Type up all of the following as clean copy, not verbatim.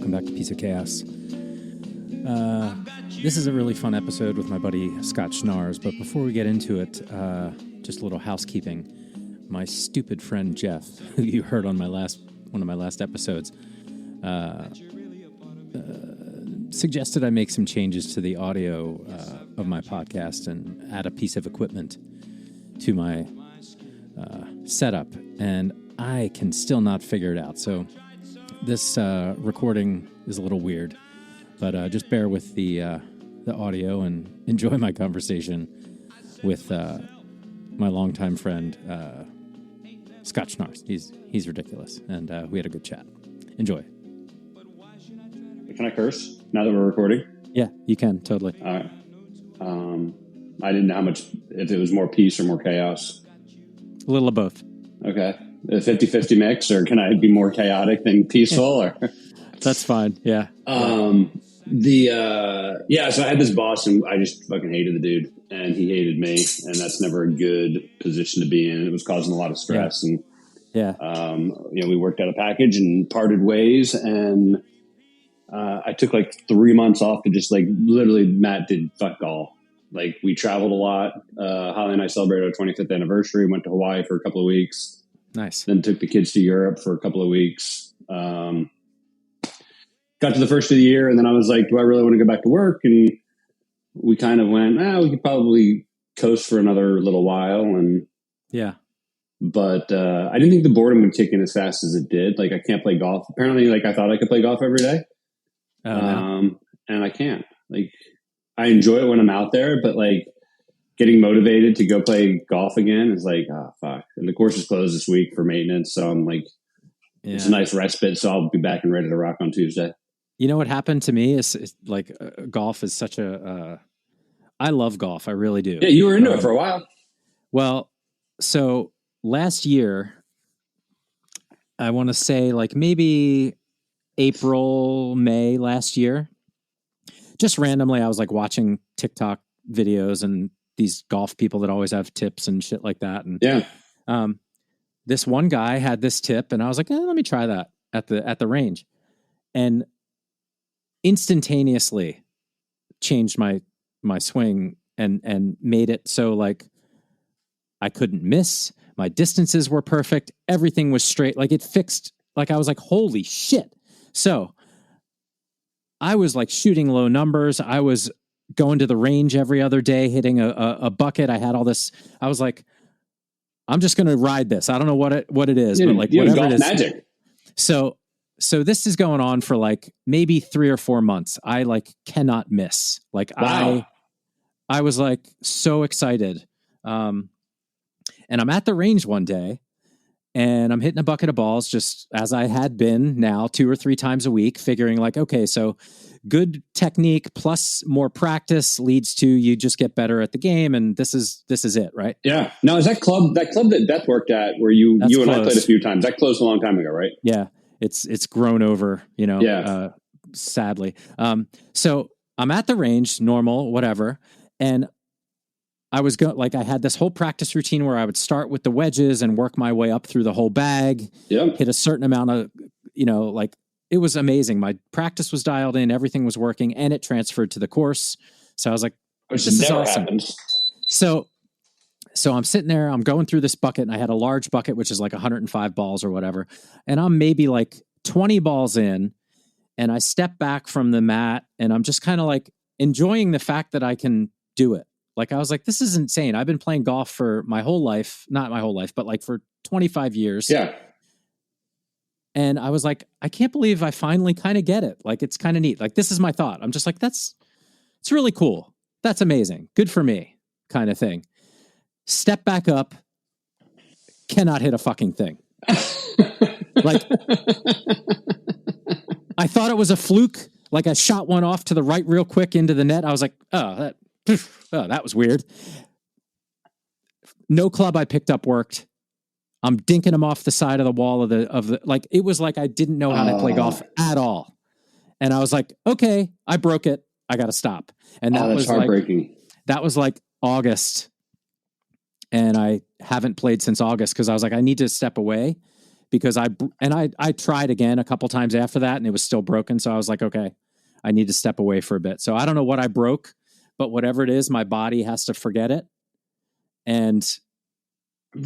welcome back to Piece of Chaos. This is a really fun episode with my buddy Scott Schnaars, but before we get into it, just a little housekeeping. My stupid friend Jeff, who you heard on one of my last episodes, suggested I make some changes to the audio of my podcast and add a piece of equipment to my setup, and I can still not figure it out. So this recording is a little weird, but just bear with the audio and enjoy my conversation with my longtime friend Scott Schnaars. He's ridiculous, and we had a good chat. Enjoy. Can I curse now that we're recording? Yeah, you can, totally. All right. I didn't know if it was more peace or more chaos. A little of both. Okay. A 50-50 mix, or can I be more chaotic than peaceful? Or That's fine, yeah. So I had this boss, and I just fucking hated the dude, and he hated me, and that's never a good position to be in. It was causing a lot of stress, and we worked out a package and parted ways, and I took like 3 months off to just like literally Matt did fuck all. Like we traveled a lot. Holly and I celebrated our 25th anniversary, went to Hawaii for a couple of weeks. Nice. Then took the kids to Europe for a couple of weeks. Got to the first of the year, and then I was like, do I really want to go back to work? And we kind of went, we could probably coast for another little while. And but I didn't think the boredom would kick in as fast as it did. Like I can't play golf. Apparently, like I thought I could play golf every day. And I can't. Like I enjoy it when I'm out there, but like getting motivated to go play golf again is like, fuck. And the course is closed this week for maintenance, so I'm like, it's a nice respite. So I'll be back and ready to rock on Tuesday. You know what happened to me is like golf is such a. I love golf. I really do. Yeah, you were into it for a while. Well, so last year, I want to say like maybe April, May last year, just randomly, I was like watching TikTok videos and these golf people that always have tips and shit like that. And this one guy had this tip, and I was like, let me try that at the range, and instantaneously changed my swing and made it so like I couldn't miss. My distances were perfect. Everything was straight. Like it fixed. Like I was like, holy shit. So I was like shooting low numbers. I was going to the range every other day, hitting a bucket. I had all this. I was like, I'm just going to ride this. I don't know what it is, but like whatever it is. Magic. So this is going on for like maybe 3 or 4 months. I like cannot miss. Like wow. I was like so excited. And I'm at the range one day, and I'm hitting a bucket of balls just as I had been now 2 or 3 times a week, figuring like, okay, so good technique plus more practice leads to you just get better at the game. And this is it, right? Yeah. Now, is that club that Beth worked at where you and closed. I played a few times, that closed a long time ago, right? Yeah. It's grown over, sadly. So I'm at the range, normal, whatever. And I was I had this whole practice routine where I would start with the wedges and work my way up through the whole bag, hit a certain amount of, it was amazing. My practice was dialed in, everything was working, and it transferred to the course. So I was like, this is awesome. Happens. So I'm sitting there, I'm going through this bucket, and I had a large bucket, which is like 105 balls or whatever. And I'm maybe like 20 balls in, and I step back from the mat, and I'm just kind of like enjoying the fact that I can do it. Like, I was like, this is insane. I've been playing golf for my whole life, not my whole life, but like for 25 years. Yeah. And I was like, I can't believe I finally kind of get it. Like, it's kind of neat. Like, this is my thought. I'm just like, it's really cool. That's amazing. Good for me kind of thing. Step back up. Cannot hit a fucking thing. Like, I thought it was a fluke. Like I shot one off to the right real quick into the net. I was like, that was weird. No club I picked up worked. I'm dinking them off the side of the wall of the like, it was like I didn't know how to play golf at all. And I was like, okay, I broke it. I got to stop. And that was heartbreaking. That was like August. And I haven't played since August because I was like, I need to step away because I tried again a couple times after that and it was still broken. So I was like, okay, I need to step away for a bit. So I don't know what I broke, but whatever it is, my body has to forget it and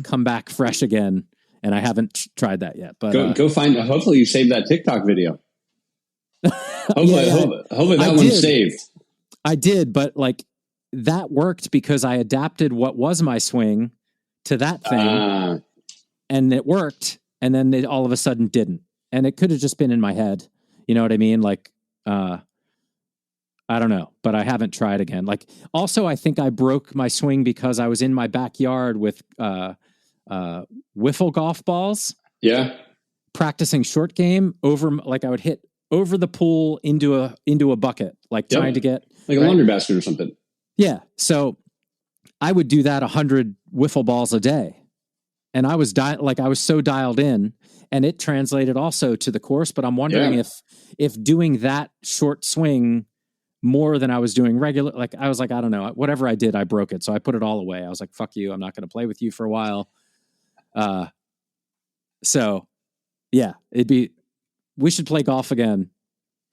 come back fresh again. And I haven't tried that yet, but go find, hopefully you saved that TikTok video. Hopefully that one's saved. I did, but like that worked because I adapted what was my swing to that thing and it worked. And then it all of a sudden didn't. And it could have just been in my head. You know what I mean? Like, I don't know, but I haven't tried again. Like, also, I think I broke my swing because I was in my backyard with wiffle golf balls. Yeah. Practicing short game over, like I would hit over the pool into a bucket, like trying to get like a laundry basket or something. Yeah. So I would do that 100 wiffle balls a day. And I was I was so dialed in, and it translated also to the course. But I'm wondering if doing that short swing more than I was doing regular, like I was like, I don't know, whatever I did, I broke it. So I put it all away. I was like, fuck you. I'm not going to play with you for a while. So yeah, we should play golf again.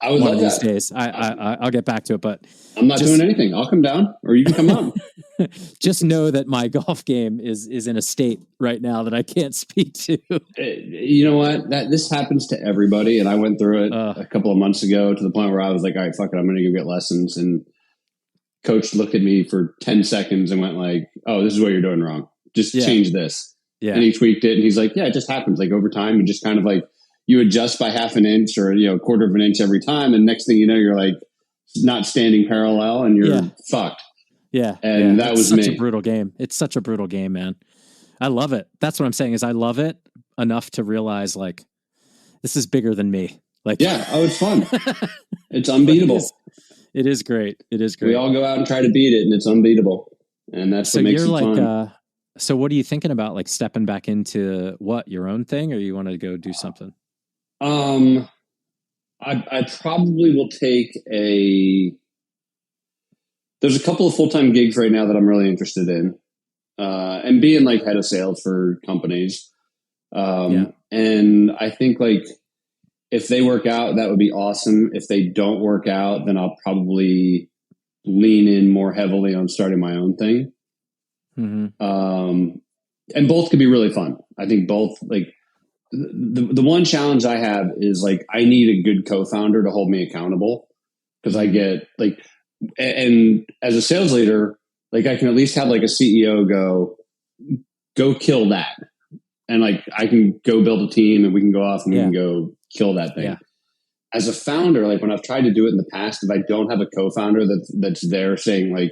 I would love these that. Days. I'll get back to it, but I'm not doing anything. I'll come down, or you can come up. Just know that my golf game is in a state right now that I can't speak to. You know what? This happens to everybody, and I went through it a couple of months ago to the point where I was like, all right, fuck it, I'm going to go get lessons. And coach looked at me for 10 seconds and went like, oh, this is what you're doing wrong. Just change this. Yeah. And he tweaked it, and he's like, yeah, it just happens. Like over time, you just kind of like, you adjust by half an inch or, a quarter of an inch every time. And next thing you know, you're like not standing parallel and you're fucked. Yeah. And that was such a brutal game. It's such a brutal game, man. I love it. That's what I'm saying is I love it enough to realize like, this is bigger than me. Like, it's fun. It's unbeatable. It is great. It is great. We all go out and try to beat it and it's unbeatable. And that's what makes it fun. So what are you thinking about? Like stepping back into your own thing, or you want to go do something? I probably will take there's a couple of full-time gigs right now that I'm really interested in, and being like head of sales for companies. And I think like if they work out, that would be awesome. If they don't work out, then I'll probably lean in more heavily on starting my own thing. Mm-hmm. And both could be really fun. I think both like, the one challenge I have is like, I need a good co-founder to hold me accountable because I get like, and as a sales leader, like I can at least have like a CEO go kill that. And like, I can go build a team and we can go off and we can go kill that thing. Yeah. As a founder, like when I've tried to do it in the past, if I don't have a co-founder that's there saying like,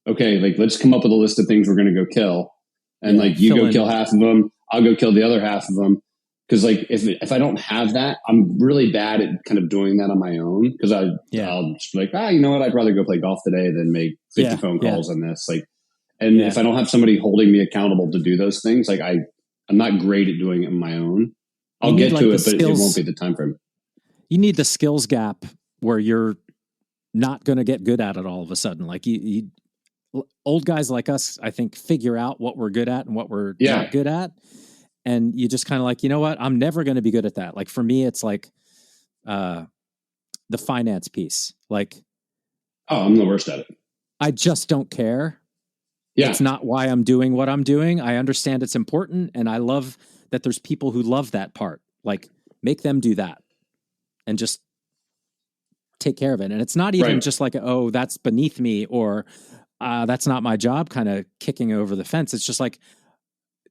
okay, like let's come up with a list of things we're going to go kill. And like, you go kill half of them. I'll go kill the other half of them. Cause like, if I don't have that, I'm really bad at kind of doing that on my own. Cause I'll just be like, you know what? I'd rather go play golf today than make 50 phone calls on this. Like, and if I don't have somebody holding me accountable to do those things, like I'm not great at doing it on my own. I'll get to it, but it won't be the time frame. You need the skills gap where you're not going to get good at it all of a sudden. Like you old guys like us, I think, figure out what we're good at and what we're not good at. And you just kind of like, you know what? I'm never going to be good at that. Like for me, it's like the finance piece. Like, I'm the worst at it. I just don't care. Yeah. It's not why I'm doing what I'm doing. I understand it's important. And I love that there's people who love that part. Like make them do that and just take care of it. And it's not even just like, oh, that's beneath me or that's not my job kind of kicking over the fence. It's just like,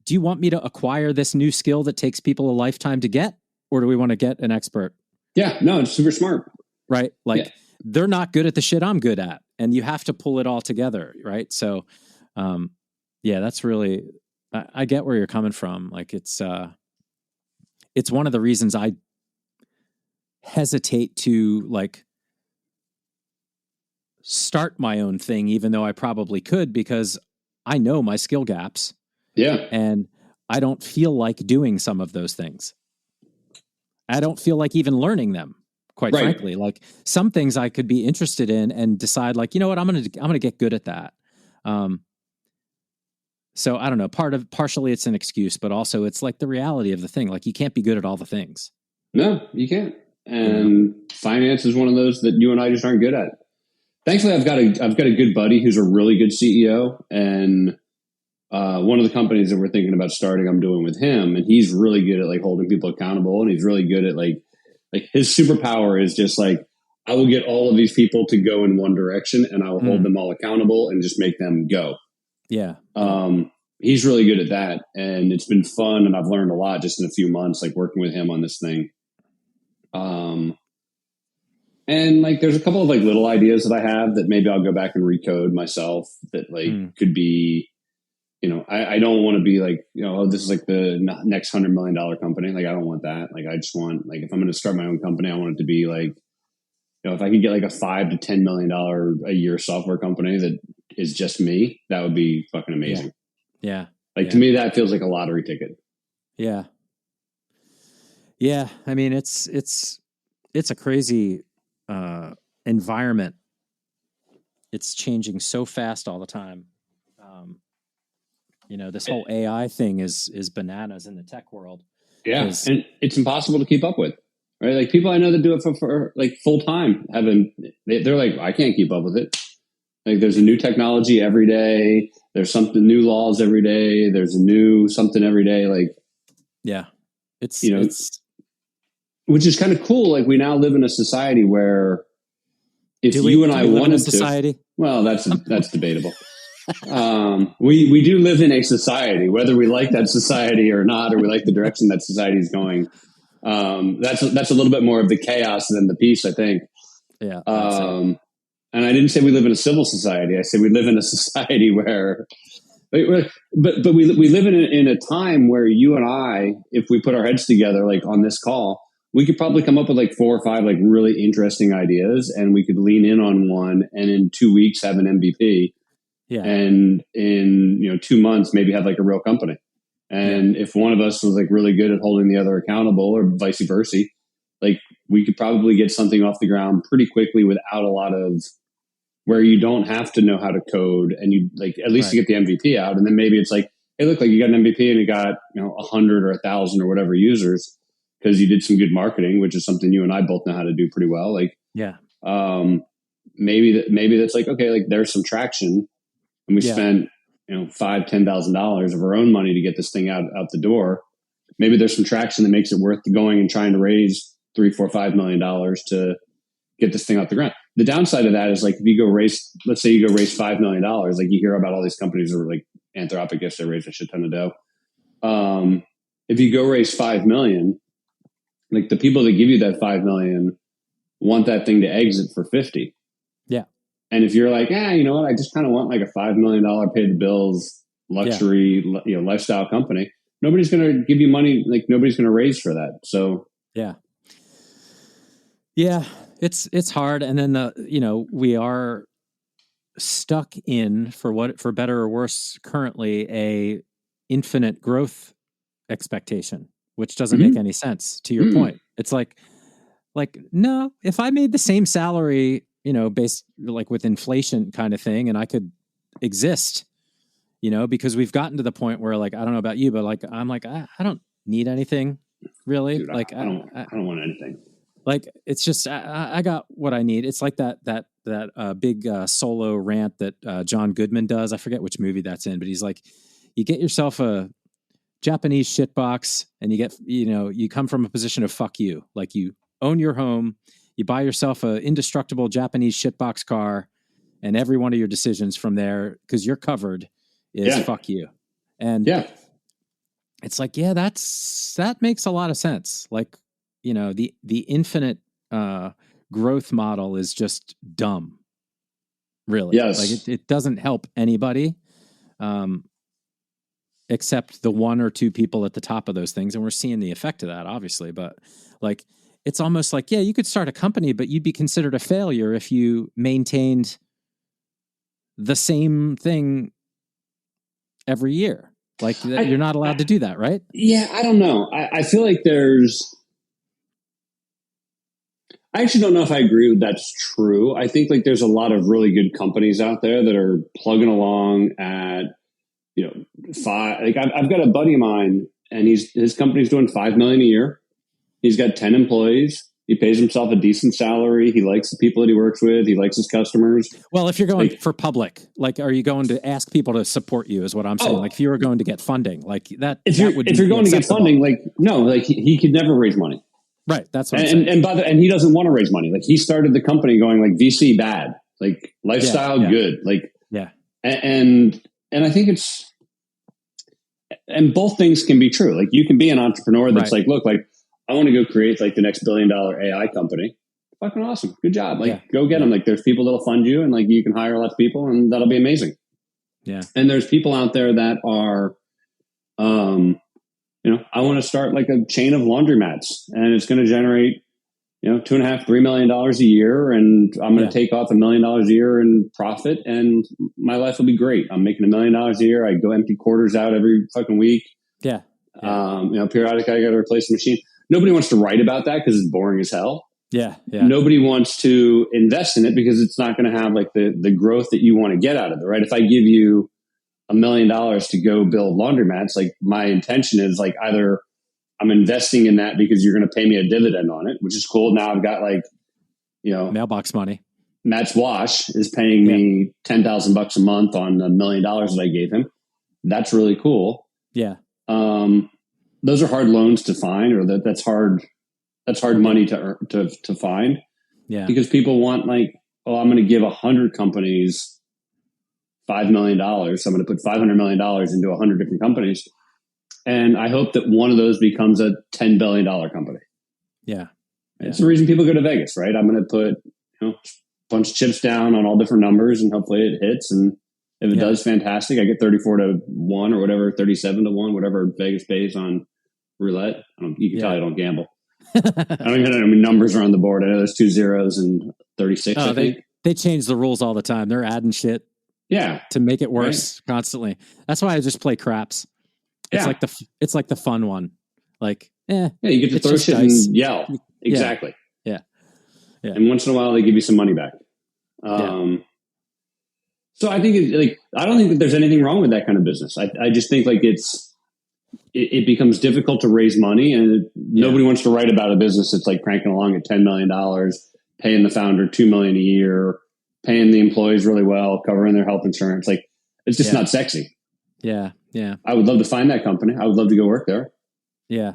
do you want me to acquire this new skill that takes people a lifetime to get, or do we want to get an expert? Yeah, no, it's super smart. Right. Like they're not good at the shit I'm good at, and you have to pull it all together. Right. So, that's really, I get where you're coming from. Like it's one of the reasons I hesitate to like start my own thing, even though I probably could, because I know my skill gaps. Yeah. And I don't feel like doing some of those things. I don't feel like even learning them, quite frankly. Like some things I could be interested in and decide like, you know what, I'm going to get good at that. So I don't know, partially it's an excuse, but also it's like the reality of the thing. Like you can't be good at all the things. No, you can't. And finance is one of those that you and I just aren't good at. Thankfully, I've got a good buddy who's a really good CEO, and one of the companies that we're thinking about starting, I'm doing with him, and he's really good at like holding people accountable, and he's really good at like his superpower is just like, I will get all of these people to go in one direction, and I will hold them all accountable and just make them go. Yeah. He's really good at that, and it's been fun, and I've learned a lot just in a few months, like working with him on this thing. And like, there's a couple of like little ideas that I have that maybe I'll go back and recode myself that like could be, you know, I don't want to be like, you know, oh, this is like the next $100 million company. Like, I don't want that. Like, I just want, like, if I'm going to start my own company, I want it to be like, you know, if I could get like a $5 to $10 million a year software company that is just me, that would be fucking amazing. Yeah. Like, to me, that feels like a lottery ticket. Yeah. Yeah. I mean, it's a crazy environment. It's changing so fast all the time. You know, this whole AI thing is bananas in the tech world. Yeah, and it's impossible to keep up with, right? Like people I know that do it for like full time, they're like, I can't keep up with it. Like there's a new technology every day. There's something new laws every day. There's a new something every day. Like, yeah, it's which is kind of cool. Like we now live in a society where if you and I wanted to, well, that's debatable. We do live in a society, whether we like that society or not, or we like the direction that society is going. That's a little bit more of the chaos than the peace, I think. Yeah. And I didn't say we live in a civil society. I said we live in a society where, but we live in a time where you and I, if we put our heads together, like on this call, we could probably come up with like 4 or 5 like really interesting ideas, and we could lean in on one, and in 2 weeks have an MVP. Yeah. And in 2 months, maybe have like a real company. And if one of us was like really good at holding the other accountable, or vice versa, like we could probably get something off the ground pretty quickly without a lot of where you don't have to know how to code, and you like at least you get the MVP out, and then maybe it's like, hey, look, like you got an MVP and you got 100 or 1,000 or whatever users because you did some good marketing, which is something you and I both know how to do pretty well. Like maybe that's like, okay, like there's some traction. And we spent, $5,000-$10,000 of our own money to get this thing out the door. Maybe there's some traction that makes it worth going and trying to raise $3, $4, $5 million to get this thing off the ground. The downside of that is like, if you go let's say you go raise $5 million, like you hear about all these companies that are like Anthropic, yes, they raised a shit ton of dough. If you go raise 5 million, like the people that give you that 5 million want that thing to exit for 50. Yeah. And if you're like, you know what, I just kind of want like a $5 million pay the bills luxury, lifestyle company, nobody's going to give you money. Like nobody's going to raise for that. So yeah, it's hard. And then we are stuck in, for better or worse, currently a infinite growth expectation, which doesn't make any sense. To your point, it's like no, if I made the same salary, based like with inflation kind of thing, and I could exist, because we've gotten to the point where like, I don't know about you, but like, I'm like, I don't need anything really. Dude, like, I don't want anything. Like, it's just, I got what I need. It's like that big solo rant that John Goodman does. I forget which movie that's in, but he's like, you get yourself a Japanese shitbox and you get, you come from a position of fuck you. Like you own your home, you buy yourself an indestructible Japanese shitbox car, and every one of your decisions from there, because you're covered, is fuck you. And it's like, that makes a lot of sense. Like, the infinite growth model is just dumb. Really. Yes. Like it doesn't help anybody. Except the 1 or 2 people at the top of those things. And we're seeing the effect of that, obviously. But like, it's almost like, you could start a company, but you'd be considered a failure if you maintained the same thing every year. Like you're not allowed to do that, right? Yeah, I don't know. I feel like I actually don't know if I agree with that's true. I think like there's a lot of really good companies out there that are plugging along at, five. Like I've got a buddy of mine, and his company's doing $5 million a year. He's got 10 employees. He pays himself a decent salary. He likes the people that he works with. He likes his customers. Well, if you're going for public, like, are you going to ask people to support you is what I'm saying. Like if you were going to get funding, like that, if you're going to get funding, like, no, like he could never raise money. Right. That's what I'm saying. And he doesn't want to raise money. Like he started the company going like VC bad, like lifestyle good. Like, and I think and both things can be true. Like you can be an entrepreneur that's like, look, like I want to go create like the next $1 billion AI company. Fucking awesome. Good job. Like go get them. Like there's people that'll fund you and like you can hire lots of people and that'll be amazing. Yeah. And there's people out there that are, I want to start like a chain of laundromats and it's going to generate, $2.5-3 million a year. And I'm going to take off $1 million a year in profit and my life will be great. I'm making $1 million a year. I go empty quarters out every fucking week. Yeah. Periodically I got to replace the machine. Nobody wants to write about that because it's boring as hell. Yeah. Nobody wants to invest in it because it's not going to have like the growth that you want to get out of it, right? If I give you $1 million to go build laundromats, like my intention is like either I'm investing in that because you're going to pay me a dividend on it, which is cool. Now I've got like, mailbox money. Matt's Wash is paying me $10,000 a month on $1 million that I gave him. That's really cool. Yeah. Those are hard loans to find, or that's hard money to find. Yeah. Because people want like, I'm going to give 100 companies $5 million. So I'm going to put $500 million into 100 different companies. And I hope that one of those becomes a $10 billion company. Yeah. It's the reason people go to Vegas, right? I'm going to put, a bunch of chips down on all different numbers and hopefully it hits. And if it does, fantastic. I get 34-1 or whatever, 37-1, whatever Vegas pays on roulette. You can tell I don't gamble. I don't even know how many numbers are on the board. I know there's 2 zeros and 36. I think they change the rules all the time. They're adding shit. Yeah. To make it worse constantly. That's why I just play craps. It's like the fun one. Like, you get to throw shit dice. And yell. Exactly. Yeah. And once in a while they give you some money back. So I think I don't think that there's anything wrong with that kind of business. I just think like it becomes difficult to raise money and nobody wants to write about a business that's like cranking along at $10 million, paying the founder $2 million a year, paying the employees really well, covering their health insurance. Like it's just not sexy. Yeah. Yeah. I would love to find that company. I would love to go work there. Yeah.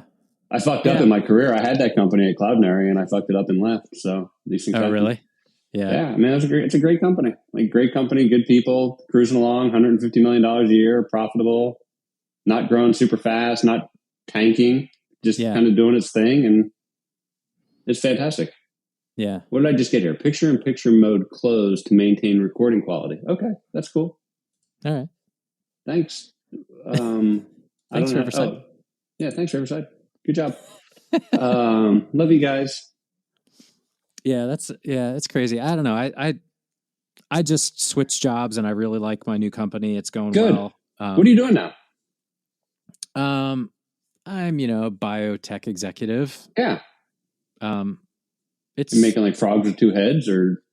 I fucked up in my career. I had that company at Cloudinary and I fucked it up and left. So really? Yeah. Yeah. I mean, it's a great company, like great company, good people, cruising along, $150 million a year, profitable, not growing super fast, not tanking, just kind of doing its thing. And it's fantastic. Yeah. What did I just get here? Picture-in-picture mode closed to maintain recording quality. Okay. That's cool. All right. Thanks. Thanks, Riverside. Oh, yeah. Thanks, Riverside. Good job. Love you guys. Yeah, it's crazy. I don't know. I just switched jobs and I really like my new company. It's going good. Well. What are you doing now? I'm, a biotech executive. Yeah. It's You're making like frogs with 2 heads or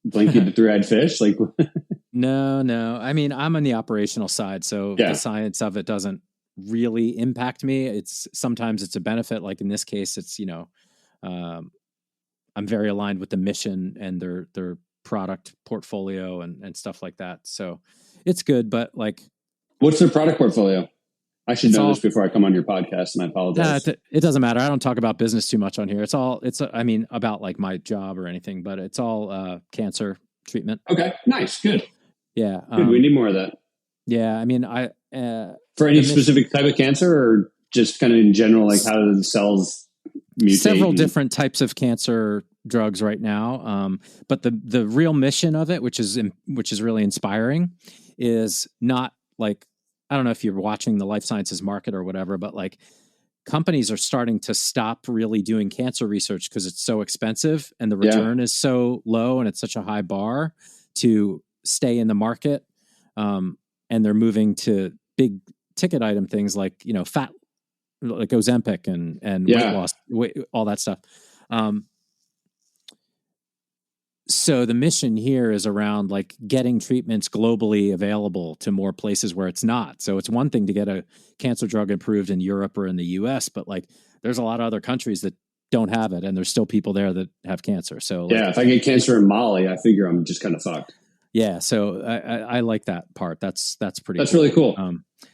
Blinky the 3-eyed fish. Like, no. I mean, I'm on the operational side. So the science of it doesn't really impact me. Sometimes it's a benefit. Like in this case, it's, I'm very aligned with the mission and their product portfolio and stuff like that. So it's good, but like, what's their product portfolio? I should know this before I come on your podcast, and I apologize. It doesn't matter. I don't talk about business too much on here. It's about like my job or anything, but it's all cancer treatment. Okay, nice, good. Yeah, good. We need more of that. Yeah, I mean, for any specific type of cancer, or just kind of in general, like how do the cells mutate? Several different types of cancer drugs right now, but the real mission of it, which is really inspiring, is not like, I don't know if you're watching the life sciences market or whatever, but like companies are starting to stop really doing cancer research because it's so expensive and the return is so low and it's such a high bar to stay in the market. And they're moving to big ticket item things like, fat, like Ozempic and weight loss, all that stuff. So the mission here is around like getting treatments globally available to more places where it's not. So it's one thing to get a cancer drug approved in Europe or in the US, but like there's a lot of other countries that don't have it, and there's still people there that have cancer. So like, if I get cancer in Mali, I figure I'm just kind of fucked. Yeah. So I like that part. That's pretty, really cool.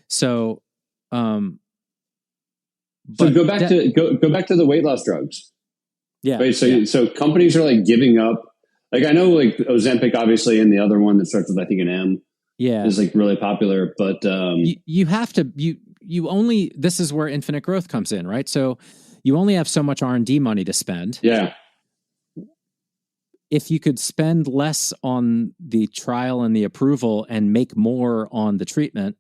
So go back to the weight loss drugs. Yeah. Right. So companies are like giving up. Like I know like Ozempic, obviously, and the other one that starts with, I think, an M. Yeah. Is like really popular, but you have to, you only, this is where infinite growth comes in, right? So you only have so much R&D money to spend. Yeah. If you could spend less on the trial and the approval and make more on the treatment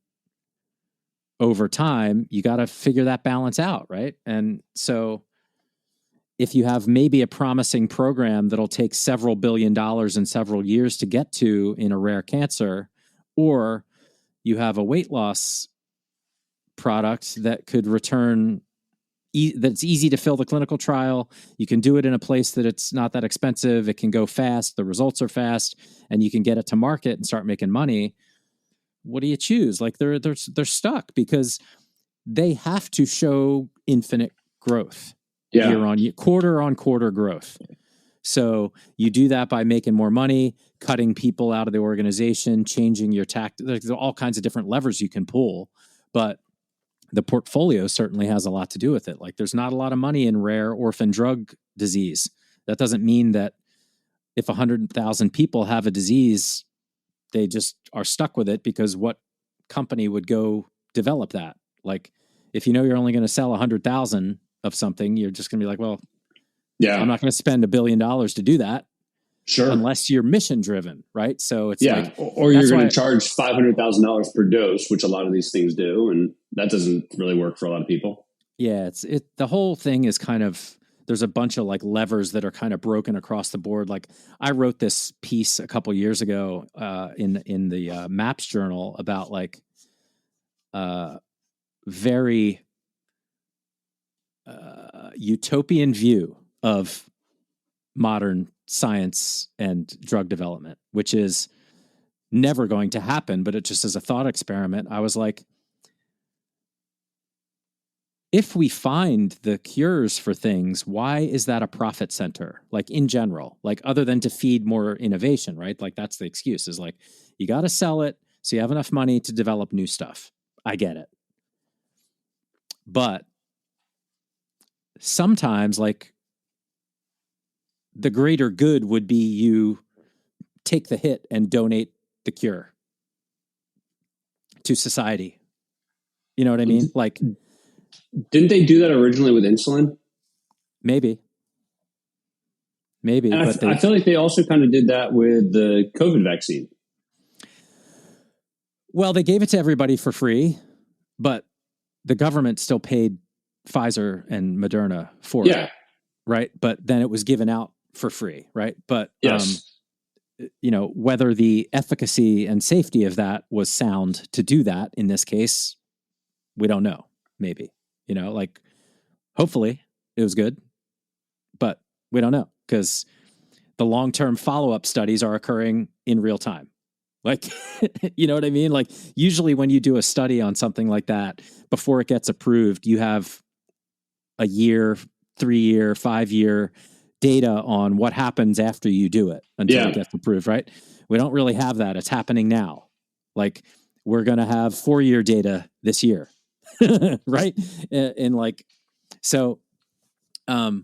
over time, you got to figure that balance out, right? And so if you have maybe a promising program that'll take several $billion and several years to get to in a rare cancer, or you have a weight loss product that could return that's easy to fill the clinical trial. You can do it in a place that it's not that expensive. It can go fast. The results are fast, and you can get it to market and start making money. What do you choose? Like they're stuck because they have to show infinite growth year on year, quarter on quarter growth. So you do that by making more money, cutting people out of the organization, changing your tactics. There's all kinds of different levers you can pull, but the portfolio certainly has a lot to do with it. Like there's not a lot of money in rare orphan drug disease. That doesn't mean that if 100,000 people have a disease, they just are stuck with it, because what company would go develop that? Like if you know you're only going to sell 100,000 of something, you're just going to be like, well, I'm not going to spend $1 billion to do that. Sure. Unless you're mission driven, right? So it's like, or you're going to charge $500,000 per dose, which a lot of these things do. And that doesn't really work for a lot of people. Yeah. The whole thing is kind of, there's a bunch of like levers that are kind of broken across the board. Like I wrote this piece a couple years ago in the MAPS journal about like very utopian view of modern science and drug development, which is never going to happen. But it just as a thought experiment, I was like, if we find the cures for things, why is that a profit center? Like in general, like other than to feed more innovation, right? Like that's the excuse, is like, you got to sell it so you have enough money to develop new stuff. I get it. But sometimes like the greater good would be you take the hit and donate the cure to society. You know what I mean? Like, didn't they do that originally with insulin? Maybe. And I feel like they also kind of did that with the COVID vaccine. Well, they gave it to everybody for free, but the government still paid Pfizer and Moderna for it. Right. But then it was given out for free. Right. But, you know, whether the efficacy and safety of that was sound to do that in this case, we don't know. Maybe, you know, like hopefully it was good, but we don't know because the long-term follow-up studies are occurring in real time. Like, you know what I mean? Like usually when you do a study on something like that, before it gets approved, you have a year, 3-year, 5-year data on what happens after you do it until it gets approved, right? We don't really have that. It's happening now. Like we're going to have 4-year data this year, right? And like, so, I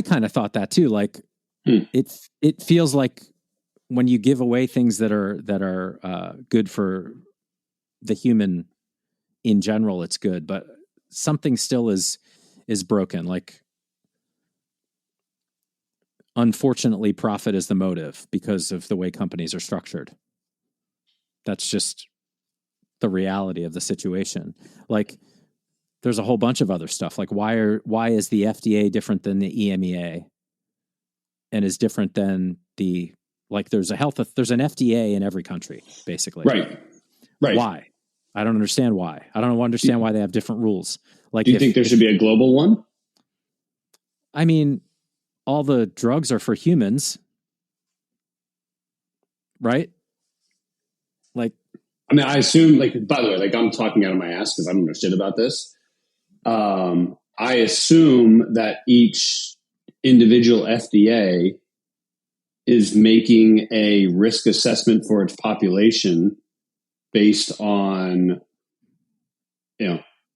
kind of thought that too. Like it feels like when you give away things that are good for the human in general, it's good, but something still is broken. Like, unfortunately, profit is the motive because of the way companies are structured. That's just the reality of the situation. Like, there's a whole bunch of other stuff. Like, why is the FDA different than the EMEA, and is different than the, like, there's an FDA in every country, basically. Right. Why? I don't understand why. I don't understand why they have different rules. Like, do you think there should be a global one? I mean, all the drugs are for humans, right? Like, I mean, I assume, like, by the way, like, I'm talking out of my ass because I don't know shit about this. I assume that each individual FDA is making a risk assessment for its population based on,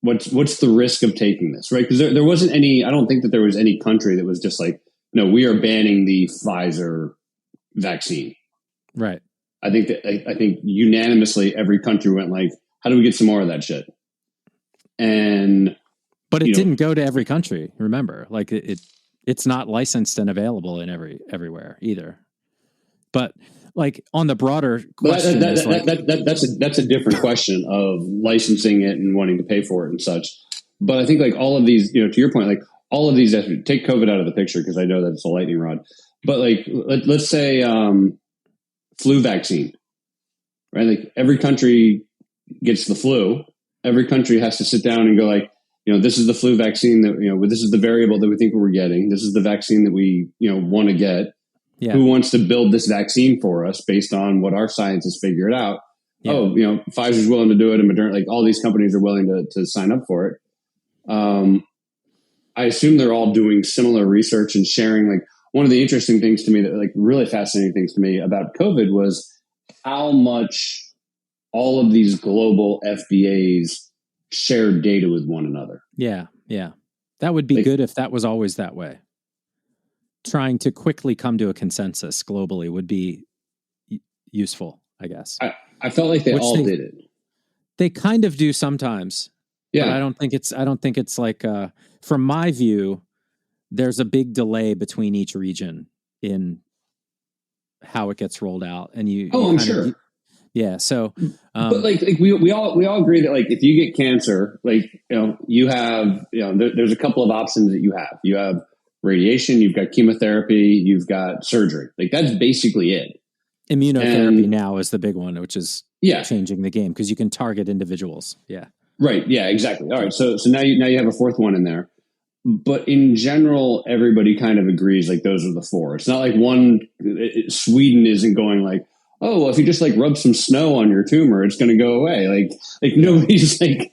what's the risk of taking this, right? Because there wasn't any, I don't think that there was any country that was just like, no, we are banning the Pfizer vaccine. Right. I think unanimously every country went like, how do we get some more of that shit? But it didn't go to every country. Remember, like it's not licensed and available in everywhere either. But like on the broader question, that's a different question of licensing it and wanting to pay for it and such. But I think like all of these, to your point, like all of these, take COVID out of the picture because I know that it's a lightning rod. But like let's say flu vaccine, right? Like every country gets the flu. Every country has to sit down and go like, this is the flu vaccine that, this is the variable that we think we're getting. This is the vaccine that we, want to get. Yeah. Who wants to build this vaccine for us based on what our scientists figured out? Yeah. Oh, Pfizer's willing to do it, and Moderna, like all these companies are willing to sign up for it. I assume they're all doing similar research and sharing. Like one of the interesting things to me that like really fascinating things to me about COVID was how much all of these global FBAs shared data with one another. Yeah. Yeah. That would be good if that was always that way. Trying to quickly come to a consensus globally would be useful, I guess. I felt like they did it. They kind of do sometimes. Yeah. But I don't think it's like, from my view, there's a big delay between each region in how it gets rolled out. And I'm sure. Yeah. So, but like we all agree that like, if you get cancer, like, you have, there's a couple of options that you have. You have radiation, you've got chemotherapy, you've got surgery. Like that's basically it. Immunotherapy now is the big one, which is changing the game because you can target individuals. Yeah. Right. Yeah, exactly. All right. So now you have a fourth one in there, but in general, everybody kind of agrees like those are the four. It's not like Sweden isn't going like, oh, well, if you just like rub some snow on your tumor, it's going to go away. Like nobody's like,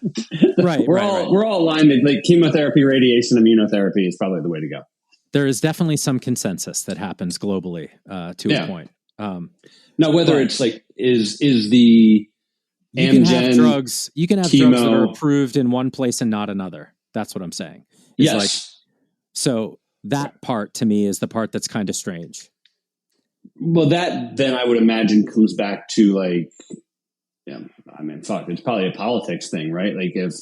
right. We're all aligned that like chemotherapy, radiation, immunotherapy is probably the way to go. There is definitely some consensus that happens globally to a point. Now, whether it's like, is the you can have drugs that are approved in one place and not another. That's what I'm saying. It's yes. So that part to me is the part that's kind of strange. Well, that then I would imagine comes back to like, it's probably a politics thing, right? Like if,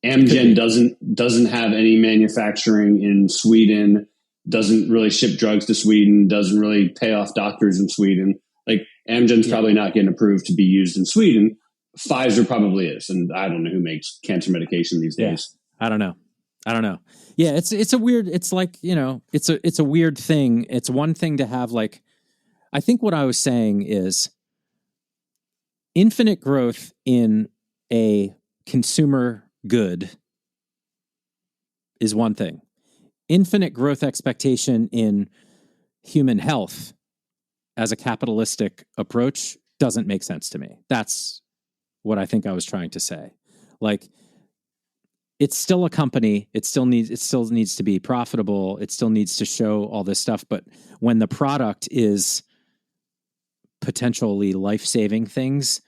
Amgen doesn't have any manufacturing in Sweden, doesn't really ship drugs to Sweden, doesn't really pay off doctors in Sweden. Like Amgen's probably not getting approved to be used in Sweden. Pfizer probably is. And I don't know who makes cancer medication these days. I don't know. Yeah, it's a weird, it's like, it's a weird thing. It's one thing to have like, I think what I was saying is infinite growth in a consumer good is one thing. Infinite growth expectation in human health as a capitalistic approach doesn't make sense to me. That's what I think I was trying to say. Like, it's still a company. It still needs to be profitable. It still needs to show all this stuff. But when the product is potentially life-saving things,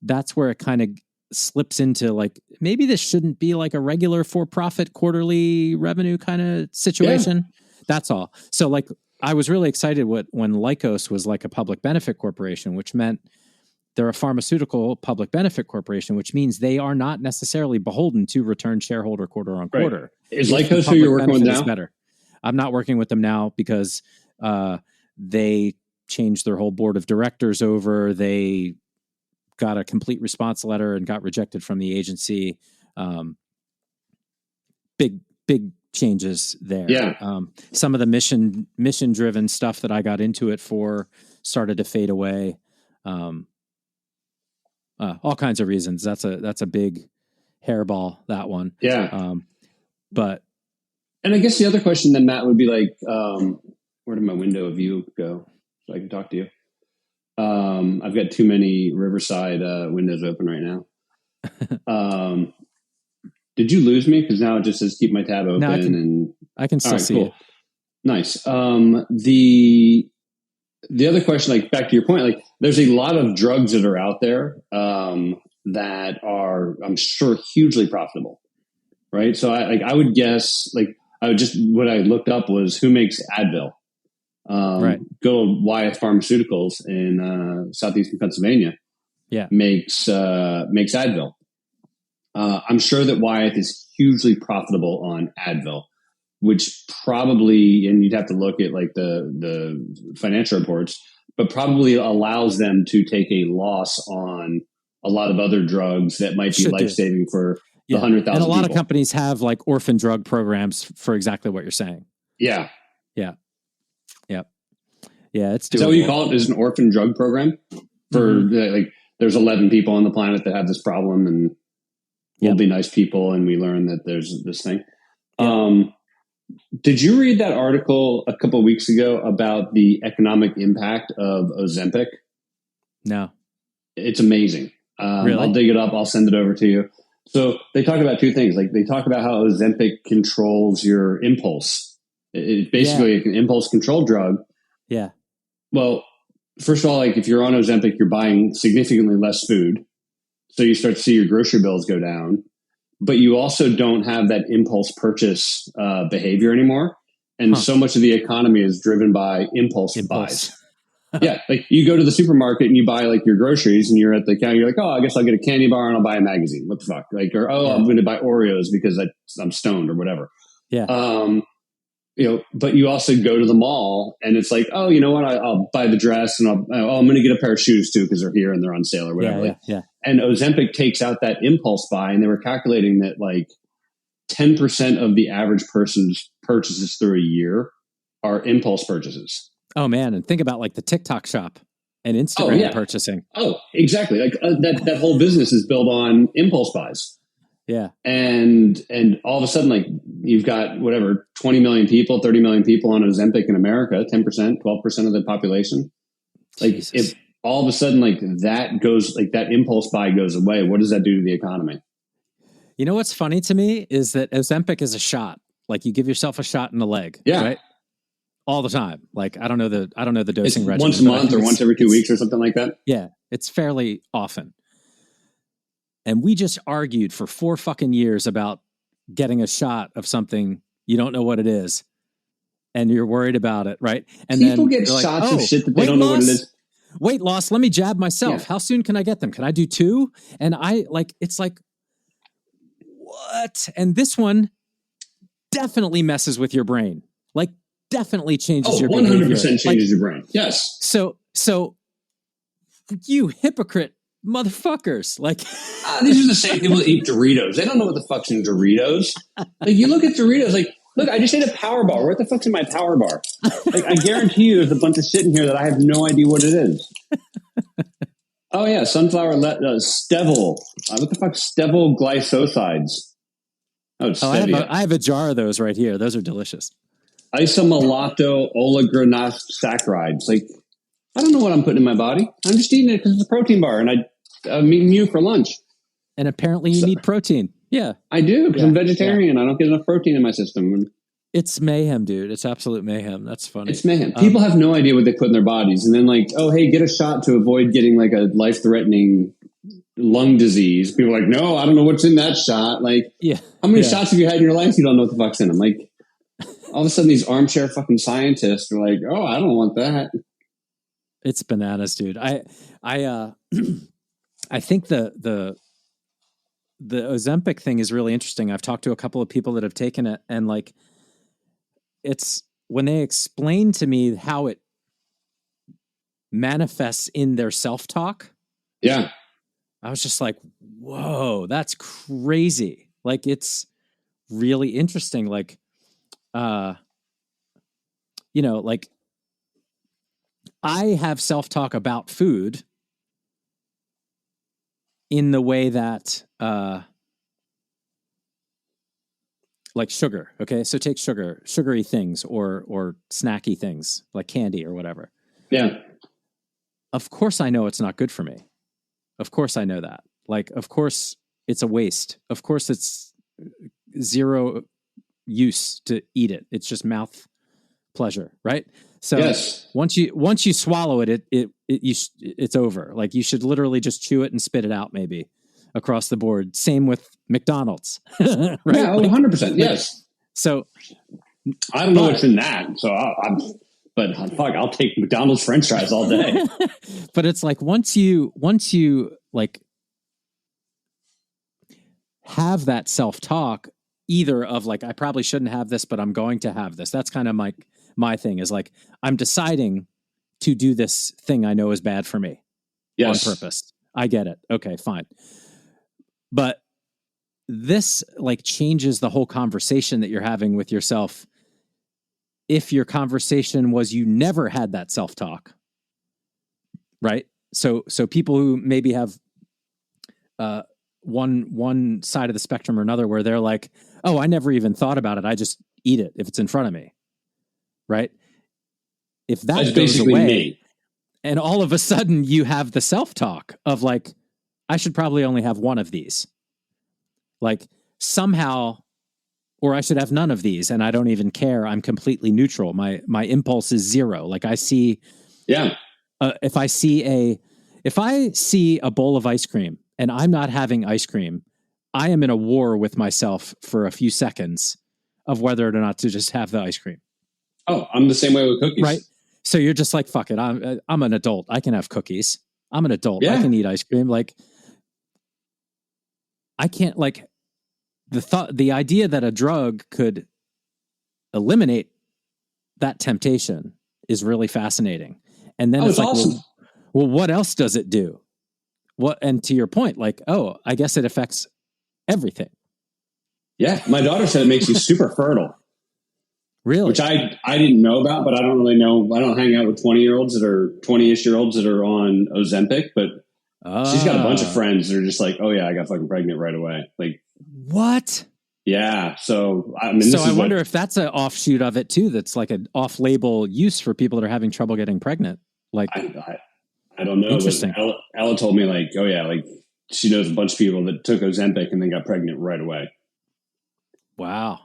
that's where it kind of slips into like, maybe this shouldn't be like a regular for-profit quarterly revenue kind of situation. Yeah. That's all. So like, I was really excited when Lykos was like a public benefit corporation, which meant they're a pharmaceutical public benefit corporation, which means they are not necessarily beholden to return shareholder quarter on quarter. Right. Is Lykos who you're working with now? Better. I'm not working with them now because they changed their whole board of directors over. They got a complete response letter and got rejected from the agency. Big changes there. Yeah. Some of the mission driven stuff that I got into it for started to fade away. All kinds of reasons. That's a big hairball, that one. Yeah. But And I guess the other question then, Matt, would be like, where did my window of view go so I can talk to you? I've got too many Riverside windows open right now. Did you lose me? Because now it just says keep my tab open. No, I can still see it. Nice. The other question, like back to your point, like there's a lot of drugs that are out there that are, I'm sure, hugely profitable, right? So I would guess, like what I looked up was who makes Advil. Right. Go to Wyeth Pharmaceuticals in southeastern Pennsylvania. Yeah, makes Advil. I'm sure that Wyeth is hugely profitable on Advil, which probably, and you'd have to look at like the financial reports, but probably allows them to take a loss on a lot of other drugs that might be life-saving for the 100,000 And a lot people. of companies have like orphan drug programs for exactly what you're saying. Yeah. It's doable. Is that what you call it? Is an orphan drug program for like there's 11 people on the planet that have this problem and we'll be nice people. And we learn that there's this thing. Yep. Did you read that article a couple of weeks ago about the economic impact of Ozempic? No. It's amazing. Really? I'll dig it up. I'll send it over to you. So they talk about two things. Like they talk about how Ozempic controls your impulse. It's basically an impulse control drug. Yeah. Well, first of all, like if you're on Ozempic, you're buying significantly less food. So you start to see your grocery bills go down. But you also don't have that impulse purchase behavior anymore. And so much of the economy is driven by impulse. buys. Yeah. Like you go to the supermarket and you buy like your groceries and you're at the counter. You're like, oh, I guess I'll get a candy bar and I'll buy a magazine. What the fuck? Like, or, I'm going to buy Oreos because I'm stoned or whatever. Yeah. But you also go to the mall and it's like, oh, you know what? I'll buy the dress and I'm going to get a pair of shoes too because they're here and they're on sale or whatever. Yeah. And Ozempic takes out that impulse buy, and they were calculating that like 10% of the average person's purchases through a year are impulse purchases. Oh man, and think about like the TikTok shop and Instagram purchasing. Oh, exactly. Like that whole business is built on impulse buys. Yeah. And all of a sudden, like you've got whatever, 20 million people, 30 million people on Ozempic in America, 10%, 12% of the population. Like Jesus. If all of a sudden like that goes, like that impulse buy goes away, what does that do to the economy? You know, what's funny to me is that Ozempic is a shot. Like you give yourself a shot in the leg. Yeah. Right? All the time. Like I don't know the dosing regimen. Once a month or once every 2 weeks or something like that. Yeah. It's fairly often. And we just argued for 4 fucking years about getting a shot of something you don't know what it is, and you're worried about it, right? And people then get shots of shit that they don't know what it is. Weight loss. Let me jab myself. Yeah. How soon can I get them? Can I do 2? And it's like, what? And this one definitely messes with your brain. Like, definitely changes your 100% behavior. 100% changes your brain. Yes. So you hypocrite motherfuckers. Like these are the same people that eat Doritos. They don't know what the fuck's in Doritos. Like you look at Doritos, like, look, I just ate a power bar. What the fuck's in my power bar? Like I guarantee you there's a bunch of shit in here that I have no idea what it is. Oh yeah, sunflower Stevil. What the fuck? Stevil glycosides. I have a jar of those right here. Those are delicious. Isomalato oligosaccharides. Like, I don't know what I'm putting in my body. I'm just eating it because it's a protein bar, and I'm eating you for lunch. And apparently you need protein. Yeah. I do, because I'm vegetarian. I don't get enough protein in my system. It's mayhem, dude. It's absolute mayhem. That's funny. It's mayhem. People have no idea what they put in their bodies. And then like, oh, hey, get a shot to avoid getting like a life-threatening lung disease. People are like, no, I don't know what's in that shot. Like, how many shots have you had in your life you don't know what the fuck's in them? Like, all of a sudden these armchair fucking scientists are like, oh, I don't want that. It's bananas, dude. I think the Ozempic thing is really interesting. I've talked to a couple of people that have taken it, and like, it's when they explain to me how it manifests in their self-talk. Yeah. I was just like, whoa, that's crazy. Like, it's really interesting. Like, like, I have self-talk about food in the way that like sugar. Okay. So take sugary things or snacky things like candy or whatever. Yeah. Of course I know it's not good for me. Of course I know that. Like, of course it's a waste. Of course it's zero use to eat it. It's just mouth pleasure. Right. So yes. once you swallow it, it's over. Like you should literally just chew it and spit it out maybe across the board. Same with McDonald's. Right? Yeah. 100%. Yes. So I don't know what's in that. So but fuck, I'll take McDonald's French fries all day. But it's like once you like have that self-talk, either of like, I probably shouldn't have this, but I'm going to have this. That's kind of my thing is like, I'm deciding to do this thing I know is bad for me on purpose. I get it. Okay, fine. But this like changes the whole conversation that you're having with yourself. If your conversation was you never had that self-talk, right? So people who maybe have one side of the spectrum or another where they're like, oh, I never even thought about it. I just eat it if it's in front of me, right? If that goes away, me. And all of a sudden you have the self-talk of like, I should probably only have one of these. Like somehow, or I should have none of these, and I don't even care. I'm completely neutral. My impulse is zero. Like I see, if I see a bowl of ice cream and I'm not having ice cream, I am in a war with myself for a few seconds of whether or not to just have the ice cream. Oh, I'm the same way with cookies. Right. So you're just like, fuck it. I'm an adult. I can have cookies. I'm an adult. I can eat ice cream. Like I can't like the idea that a drug could eliminate that temptation is really fascinating. And then it's like, awesome. Well, what else does it do? And to your point, like, oh, I guess it affects everything. Yeah. My daughter said it makes you super fertile. Really? Which I didn't know about, but I don't really know. I don't hang out with 20-year-olds that are 20-ish year olds that are on Ozempic, but she's got a bunch of friends that are just like, oh yeah, I got fucking pregnant right away. Like what? Yeah. So I mean, so I wonder if that's an offshoot of it too. That's like an off-label use for people that are having trouble getting pregnant. Like I don't know. Interesting. Ella told me like, oh yeah, like she knows a bunch of people that took Ozempic and then got pregnant right away. Wow.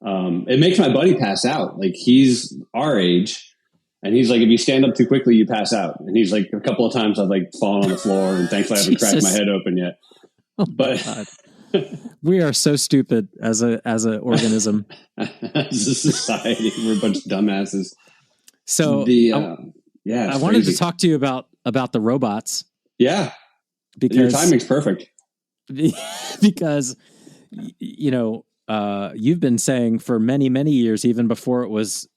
It makes my buddy pass out. Like he's our age and he's like, if you stand up too quickly, you pass out. And he's like, a couple of times I've like fallen on the floor and thankfully I haven't cracked my head open yet. But we are so stupid as a organism, as a society. We're a bunch of dumbasses. So I wanted to talk to you about the robots. Yeah. Because your timing's perfect. Because, you know, you've been saying for many, many years, even before it was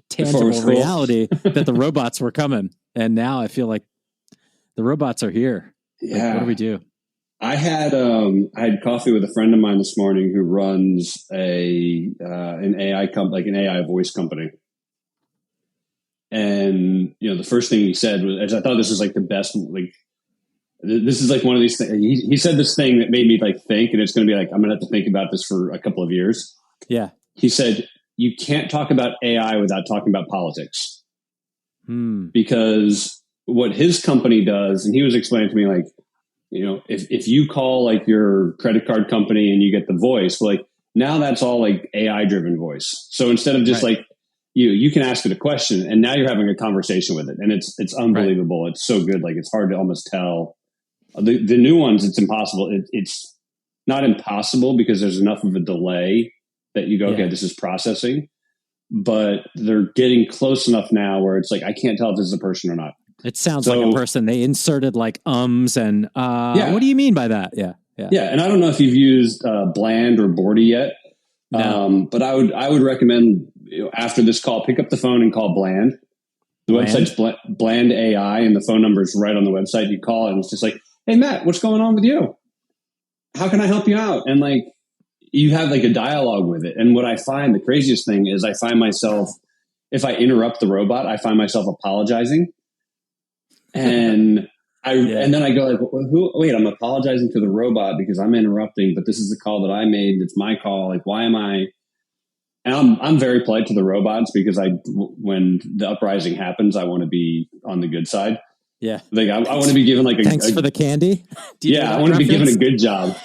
tangible reality, that the robots were coming. And now I feel like the robots are here. Yeah. Like, what do we do? I had coffee with a friend of mine this morning who runs an AI company, like an AI voice company. And, you know, the first thing he said was, I thought this was like the best, like, this is like one of these things. He said this thing that made me like think, and it's going to be like, I'm going to have to think about this for a couple of years. Yeah. He said, you can't talk about AI without talking about politics. Because what his company does, and he was explaining to me, like, you know, if you call like your credit card company and you get the voice, like now that's all like AI driven voice. So instead of just like, you can ask it a question and now you're having a conversation with it. And it's unbelievable. Right. It's so good. Like it's hard to almost tell. The new ones, it's impossible. It's not impossible because there's enough of a delay that you go, okay, this is processing, but they're getting close enough now where it's like, I can't tell if this is a person or not. It sounds like a person. They inserted like and what do you mean by that? Yeah. And I don't know if you've used Bland or Bordy yet, but I would recommend, you know, after this call, pick up the phone and call Bland. The website's Bland AI, and the phone number is right on the website. You call it, and it's just like, hey Matt, what's going on with you? How can I help you out? And like you have like a dialogue with it. And what I find the craziest thing is I find myself, if I interrupt the robot, I find myself apologizing. And And then I go like, wait, I'm apologizing to the robot because I'm interrupting, but this is the call that I made. It's my call. Like, why am I? And I'm very polite to the robots because when the uprising happens, I want to be on the good side. Yeah. Like I want to be given like thanks for the candy. I want to be given a good job.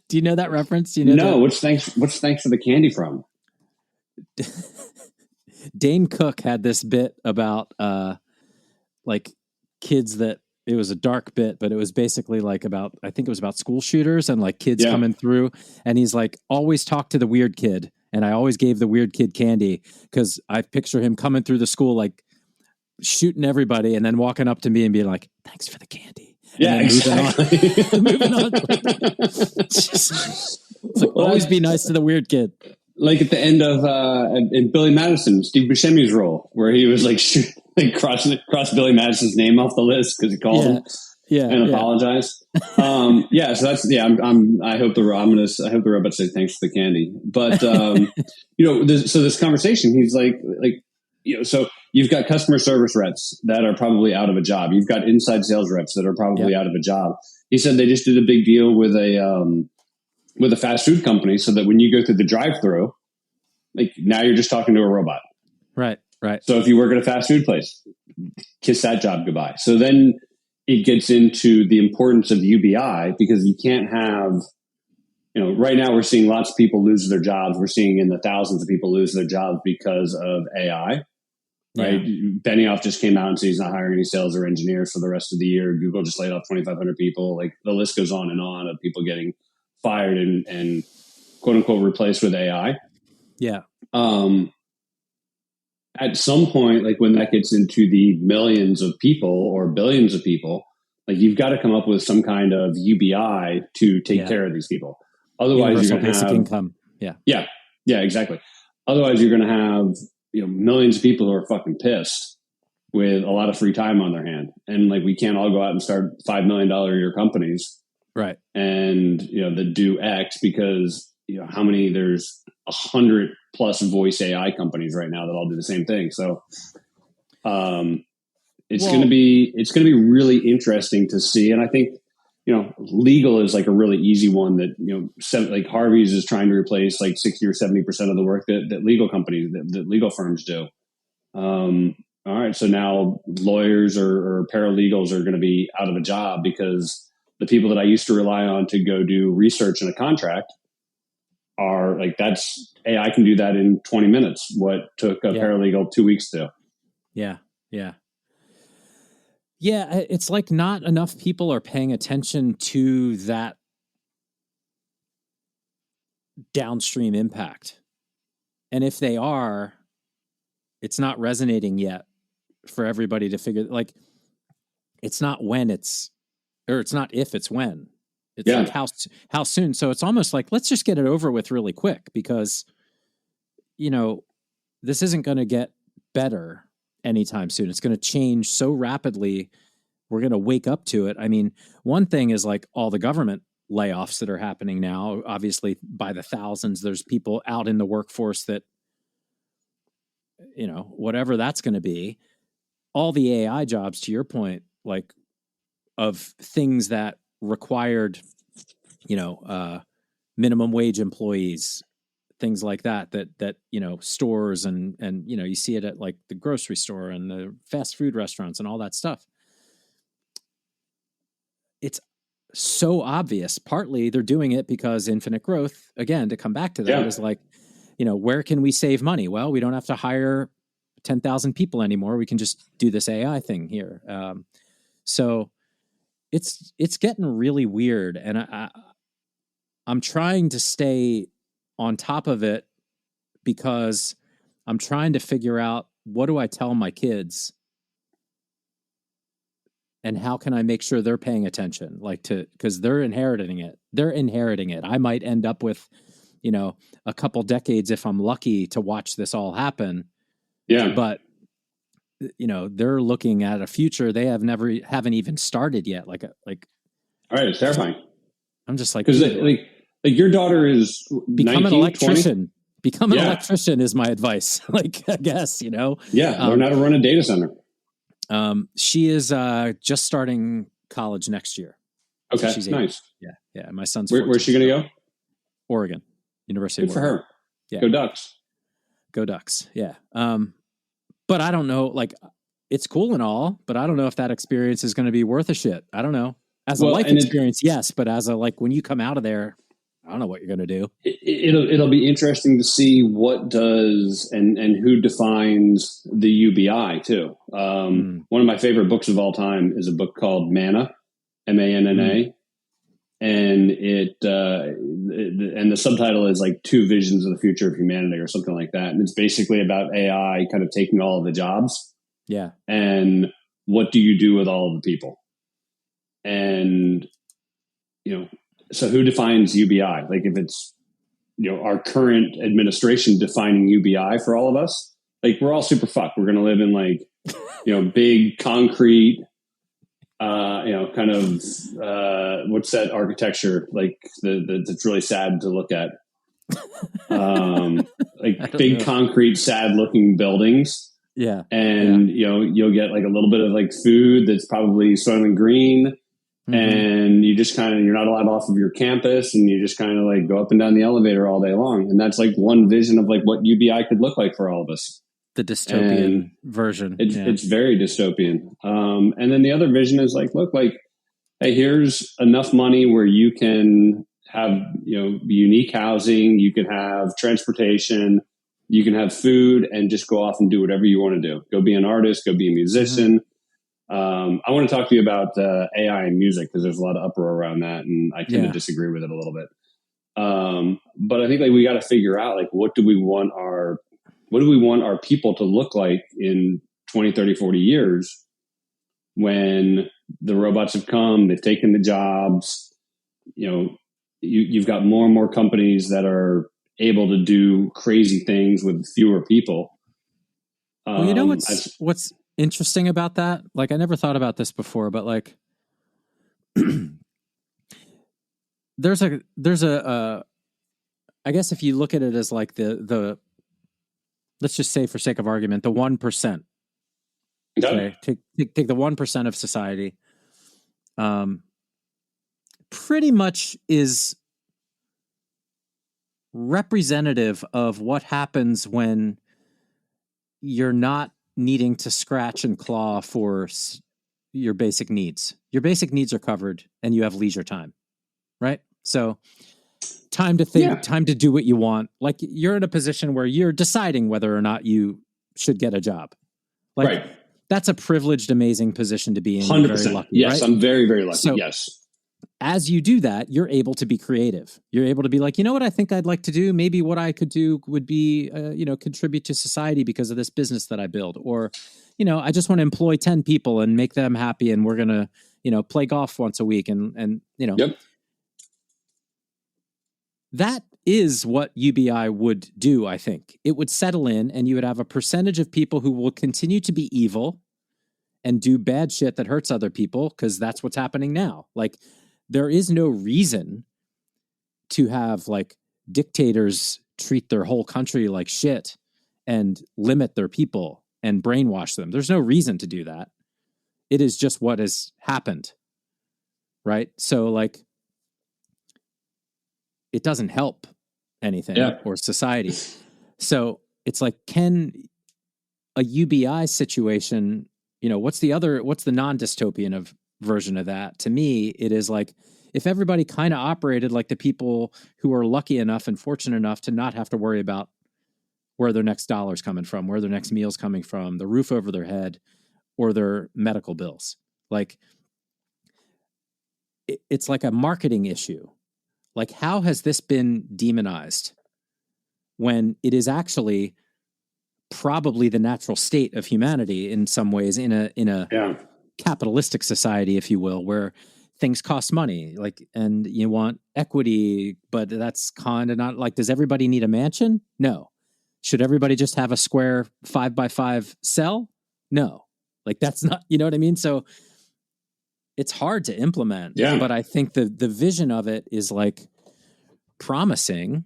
Do you know that reference? Do you know? No. What's thanks for the candy from? Dane Cook had this bit about like kids that it was a dark bit, but it was basically like about, I think it was about school shooters and like kids coming through. And he's like, always talk to the weird kid. And I always gave the weird kid candy because I picture him coming through the school, like shooting everybody and then walking up to me and being like, thanks for the candy. Yeah, exactly. Moving on. It's like, always be nice to the weird kid. Like at the end of in Billy Madison, Steve Buscemi's role, where he was like cross Billy Madison's name off the list because he called him and apologized. So that's I hope the robot says thanks for the candy. But this conversation, he's like so you've got customer service reps that are probably out of a job. You've got inside sales reps that are probably out of a job. He said they just did a big deal with a fast food company so that when you go through the drive-thru, like now you're just talking to a robot. Right. So if you work at a fast food place, kiss that job goodbye. So then it gets into the importance of UBI because you can't have, right now we're seeing lots of people lose their jobs. We're seeing in the thousands of people lose their jobs because of AI. Right. Yeah. Benioff just came out and said he's not hiring any sales or engineers for the rest of the year. Google just laid off 2,500 people. Like the list goes on and on of people getting fired and quote unquote replaced with AI. Yeah. At some point, like when that gets into the millions of people or billions of people, like you've got to come up with some kind of UBI to take care of these people. Otherwise, you're going to have income. Yeah, exactly. Otherwise, you're going to have millions of people who are fucking pissed with a lot of free time on their hand, and like we can't all go out and start $5 million a year companies, right? And that do X because there's 100+ voice AI companies right now that all do the same thing. So it's going to be really interesting to see. And I think, legal is like a really easy one that, like Harvey's is trying to replace like 60 or 70% of the work that legal companies, that legal firms do. All right. So now lawyers or paralegals are going to be out of a job because the people that I used to rely on to go do research in a contract are like, that's AI can do that in 20 minutes. What took a paralegal 2 weeks to. Yeah. It's like not enough people are paying attention to that downstream impact. And if they are, it's not resonating yet for everybody to figure, like, it's not when it's not if, it's when. It's like how soon. So it's almost like, let's just get it over with really quick because, this isn't going to get better anytime soon. It's going to change so rapidly. We're going to wake up to it. I mean, one thing is like all the government layoffs that are happening now, obviously by the thousands, there's people out in the workforce that, whatever that's going to be, all the AI jobs, to your point, like of things that required, minimum wage employees, things like that, stores and, you see it at like the grocery store and the fast food restaurants and all that stuff. It's so obvious. Partly they're doing it because infinite growth, again, to come back to that is like, where can we save money? Well, we don't have to hire 10,000 people anymore. We can just do this AI thing here. So it's getting really weird. And I'm trying to stay on top of it because I'm trying to figure out, what do I tell my kids and how can I make sure they're paying attention? Cause they're inheriting it. I might end up with, a couple decades, if I'm lucky, to watch this all happen. Yeah. But they're looking at a future they haven't even started yet. All right. It's terrifying. I'm just like, because like your daughter is become 19, an electrician. 20? Become an electrician is my advice. I guess, learn how to run a data center. She is just starting college next year. Okay, so she's 8. Nice. Yeah. My son's where's she going to go? Oregon, University Good of Oregon. for her. Yeah. Go Ducks. Go Ducks. Yeah. But I don't know, like, it's cool and all, but I don't know if that experience is going to be worth a shit. I don't know. As a life experience, yes, but as a, like, when you come out of there, I don't know what you're going to do. It'll be interesting to see what does and who defines the UBI too. One of my favorite books of all time is a book called Manna, MANNA, and and the subtitle is like 2 Visions of the Future of Humanity or something like that. And it's basically about AI kind of taking all of the jobs. Yeah. And what do you do with all of the people? And, so who defines UBI? Like if it's, our current administration defining UBI for all of us, like we're all super fucked. We're going to live in like, big concrete, kind of, what's that architecture? Like that's really sad to look at. Like big concrete, sad looking buildings. Yeah. And, you'll get like a little bit of like food that's probably Soylent Green. And you just kind of, you're not allowed off of your campus, and you just kind of like go up and down the elevator all day long. And that's like one vision of like what UBI could look like for all of us. The dystopian version. It's very dystopian. And then the other vision is like, look, like, hey, here's enough money where you can have, unique housing, you can have transportation, you can have food, and just go off and do whatever you want to do. Go be an artist, go be a musician. I want to talk to you about AI and music because there's a lot of uproar around that, and I tend to disagree with it a little bit. But I think like we got to figure out like what do we want our people to look like in 20, 30, 40 years when the robots have come, they've taken the jobs. You've got more and more companies that are able to do crazy things with fewer people. Well, what's interesting about that? Like, I never thought about this before, but like, there's a I guess if you look at it as like the let's just say for sake of argument, the 1%. Okay. Take the 1% of society. Pretty much is representative of what happens when you're not needing to scratch and claw for your basic needs. Your basic needs are covered and you have leisure time, right? So time to think, time to do what you want. Like you're in a position where you're deciding whether or not you should get a job. Like that's a privileged, amazing position to be in. 100%. Very lucky, yes. Right? I'm very, very lucky. So, yes. As you do that, you're able to be creative. You're able to be like, you know what I think I'd like to do? Maybe what I could do would be, contribute to society because of this business that I build. Or, I just want to employ 10 people and make them happy. And we're going to, play golf once a week. And Yep. That is what UBI would do, I think. It would settle in and you would have a percentage of people who will continue to be evil and do bad shit that hurts other people because that's what's happening now. Like, there is no reason to have like dictators treat their whole country like shit and limit their people and brainwash them. There's no reason to do that. It is just what has happened. Right? So like, it doesn't help anything or society. So it's like, can a UBI situation, what's the non-dystopian version of that? To me, it is like, if everybody kind of operated like the people who are lucky enough and fortunate enough to not have to worry about where their next dollar's coming from, where their next meal's coming from, the roof over their head, or their medical bills. Like, it's like a marketing issue. Like, how has this been demonized when it is actually probably the natural state of humanity in some ways in a capitalistic society, if you will, where things cost money, like, and you want equity, but that's kind of not like, does everybody need a mansion? No. Should everybody just have a square 5x5 cell? No. Like, that's not, you know what I mean? So it's hard to implement, but I think the vision of it is like promising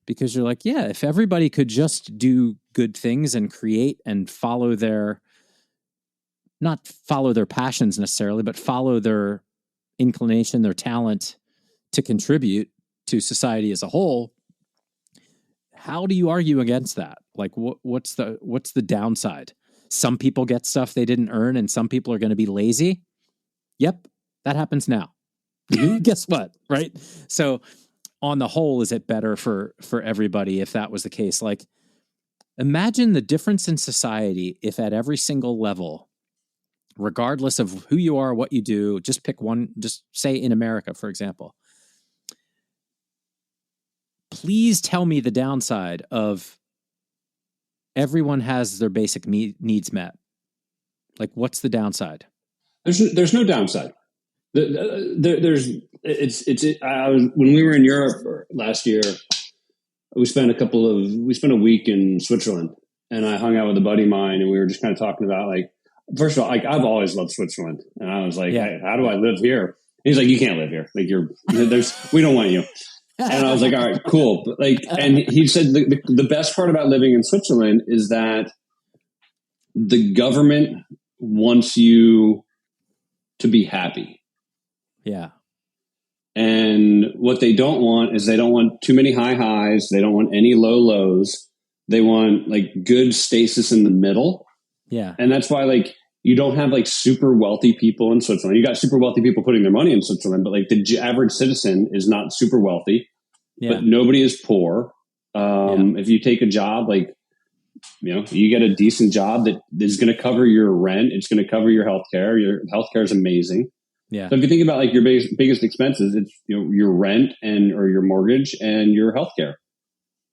because you're like, yeah, if everybody could just do good things and create and follow their not follow their passions necessarily, but follow their inclination, their talent to contribute to society as a whole. How do you argue against that? Like, what's the downside? Some people get stuff they didn't earn, and some people are going to be lazy. Yep, that happens now. Guess what? Right. So, on the whole, is it better for everybody if that was the case? Like, imagine the difference in society if at every single level, regardless of who you are, what you do, just pick one, just say in America, for example. Please tell me the downside of everyone has their basic needs met. Like, what's the downside? There's no downside. When we were in Europe last year, we spent a week in Switzerland, and I hung out with a buddy of mine, and we were just kind of talking about, like, first of all, like, I've always loved Switzerland, and I was like, hey, how do I live here? And he's like, you can't live here. Like, we don't want you. And I was like, all right, cool. But like, and he said the best part about living in Switzerland is that the government wants you to be happy. Yeah. And what they don't want is they don't want too many high highs. They don't want any low lows. They want like good stasis in the middle. Yeah. And that's why, like, you don't have like super wealthy people in Switzerland. You got super wealthy people putting their money in Switzerland, but like the average citizen is not super wealthy, but nobody is poor. If you take a job, like, you know, you get a decent job that is going to cover your rent. It's going to cover your healthcare. Your healthcare is amazing. Yeah. So if you think about like your biggest expenses, it's, you know, your rent or your mortgage and your healthcare.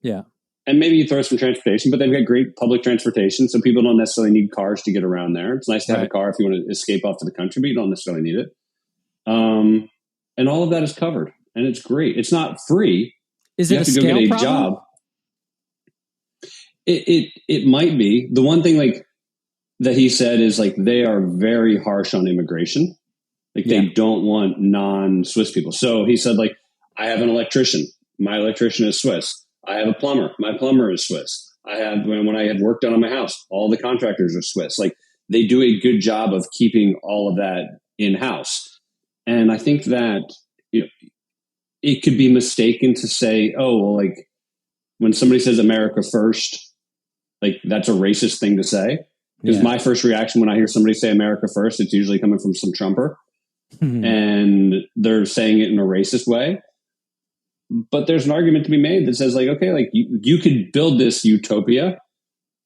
Yeah. And maybe you throw some transportation, but they've got great public transportation. So people don't necessarily need cars to get around there. It's nice to have a car if you want to escape off to the country, but you don't necessarily need it. And all of that is covered, and it's great. It's not free. Is it you have a to go get a problem? job. It might be. The one thing like that he said is like they are very harsh on immigration. Like they don't want non-Swiss people. So he said, like, I have an electrician. My electrician is Swiss. I have a plumber. My plumber is Swiss. I have, when I had work done on my house, all the contractors are Swiss. Like, they do a good job of keeping all of that in-house. And I think that, you know, it could be mistaken to say, oh, well, like when somebody says America first, like that's a racist thing to say. Because my first reaction when I hear somebody say America first, it's usually coming from some Trumper. And they're saying it in a racist way. But there's an argument to be made that says, like, okay, like you could build this utopia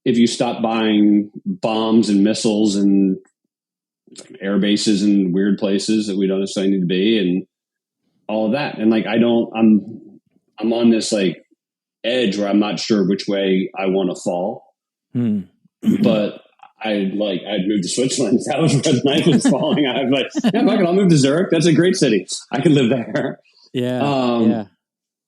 if you stop buying bombs and missiles and air bases in weird places that we don't necessarily need to be, and all of that. And like, I'm on this like edge where I'm not sure which way I want to fall. But I'd move to Switzerland. That was where the knife was falling. I was like, yeah, fuck it, I'll move to Zurich. That's a great city. I can live there. Yeah.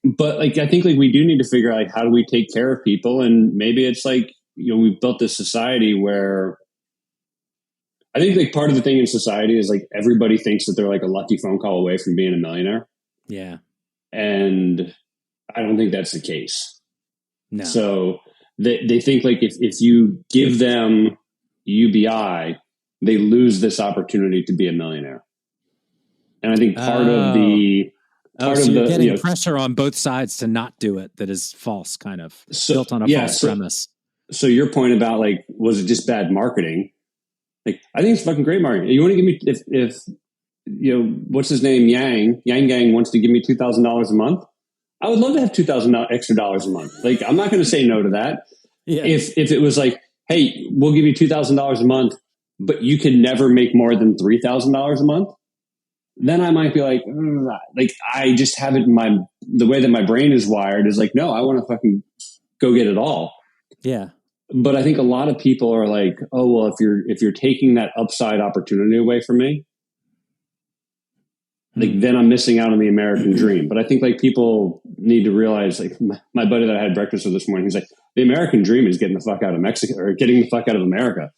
But like, I think like we do need to figure out like, how do we take care of people? And maybe it's like, you know, we've built this society where I think like part of the thing in society is like everybody thinks that they're like a lucky phone call away from being a millionaire. Yeah. And I don't think that's the case. No. So they think like if you give them UBI, they lose this opportunity to be a millionaire. And I think part of the you're getting pressure on both sides to not do it. That is false, kind of built on a false premise. So your point about like, was it just bad marketing? Like, I think it's fucking great marketing. You want to give me, if you know, what's his name? Yang Gang wants to give me $2,000 a month. I would love to have $2,000 extra dollars a month. Like, I'm not going to say no to that. Yeah. If it was like, hey, we'll give you $2,000 a month, but you can never make more than $3,000 a month, then I might be like I just have it in the way that my brain is wired is like, no, I want to fucking go get it all. Yeah. But I think a lot of people are like, oh, well, if you're taking that upside opportunity away from me, like then I'm missing out on the American dream. But I think like people need to realize, like my buddy that I had breakfast with this morning, he's like, the American dream is getting the fuck out of Mexico or getting the fuck out of America.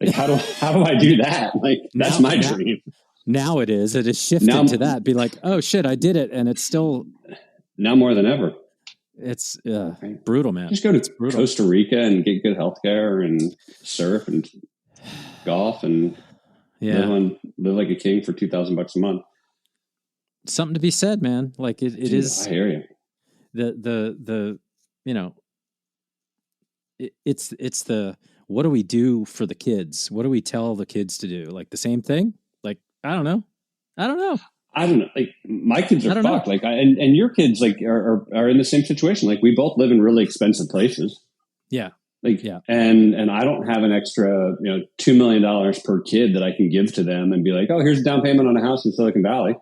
Like, how do I do that? Like, that's my dream. Now it is. It is shifted to that. Be like, oh shit, I did it, and it's still now more than ever. It's brutal, man. Just go to Costa Rica and get good healthcare and surf and golf and Yeah. Live like a king for $2,000 a month. Something to be said, man. Like it Dude, is. I hear you. The you know, it's the, what do we do for the kids? What do we tell the kids to do? Like the same thing? Like, I don't know. Like my kids are fucked. Like and your kids like are in the same situation. Like we both live in really expensive places. Yeah. Like, yeah. And I don't have an extra, $2 million per kid that I can give to them and be like, oh, here's a down payment on a house in Silicon Valley.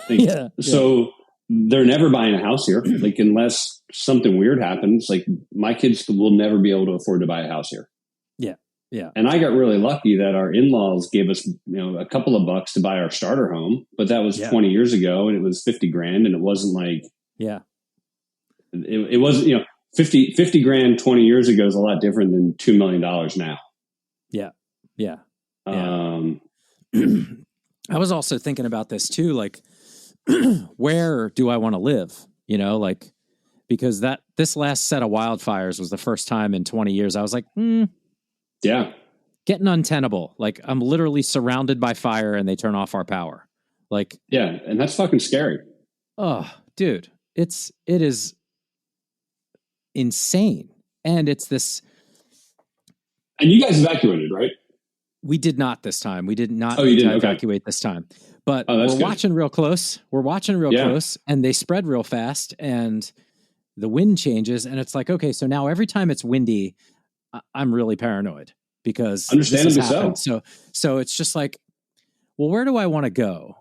Like, so they're never buying a house here. Like, unless something weird happens, like my kids will never be able to afford to buy a house here. Yeah. Yeah. And I got really lucky that our in-laws gave us, a couple of bucks to buy our starter home, but that was 20 years ago and it was $50,000 and it wasn't like, it wasn't, 50 grand 20 years ago is a lot different than $2 million now. Yeah. Yeah. I was also thinking about this too. Like, where do I want to live? Like, because this last set of wildfires was the first time in 20 years I was like, yeah, getting untenable. Like, I'm literally surrounded by fire and they turn off our power. Like, yeah. And that's fucking scary. Oh, dude, it is insane. And it's this. And you guys evacuated, right? We did not this time. We did not evacuate this time. But we're watching real close. We're watching real close, and they spread real fast, and the wind changes, and it's like, okay, so now every time it's windy, I'm really paranoid because understandably so. So it's just like, well, where do I want to go?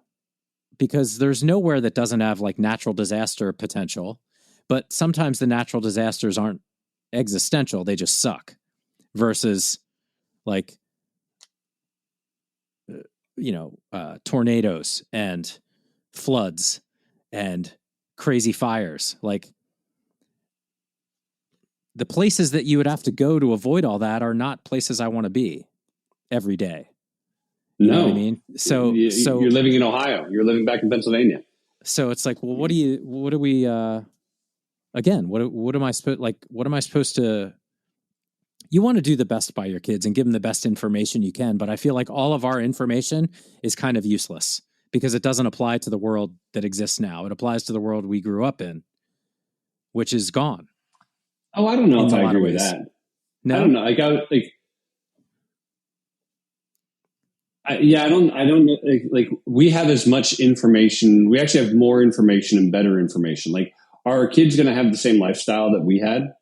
Because there's nowhere that doesn't have like natural disaster potential, but sometimes the natural disasters aren't existential; they just suck. Versus, like, tornadoes and floods and crazy fires. Like, the places that you would have to go to avoid all that are not places I want to be every day. You know what I mean? So you're living in Ohio. You're living back in Pennsylvania. So it's like, well, what am I supposed to, you want to do the best by your kids and give them the best information you can. But I feel like all of our information is kind of useless because it doesn't apply to the world that exists now. It applies to the world we grew up in, which is gone. Oh, I don't know if I agree with that. No? I don't know. I don't know. Like we have as much information. We actually have more information and better information. Like, are our kids going to have the same lifestyle that we had?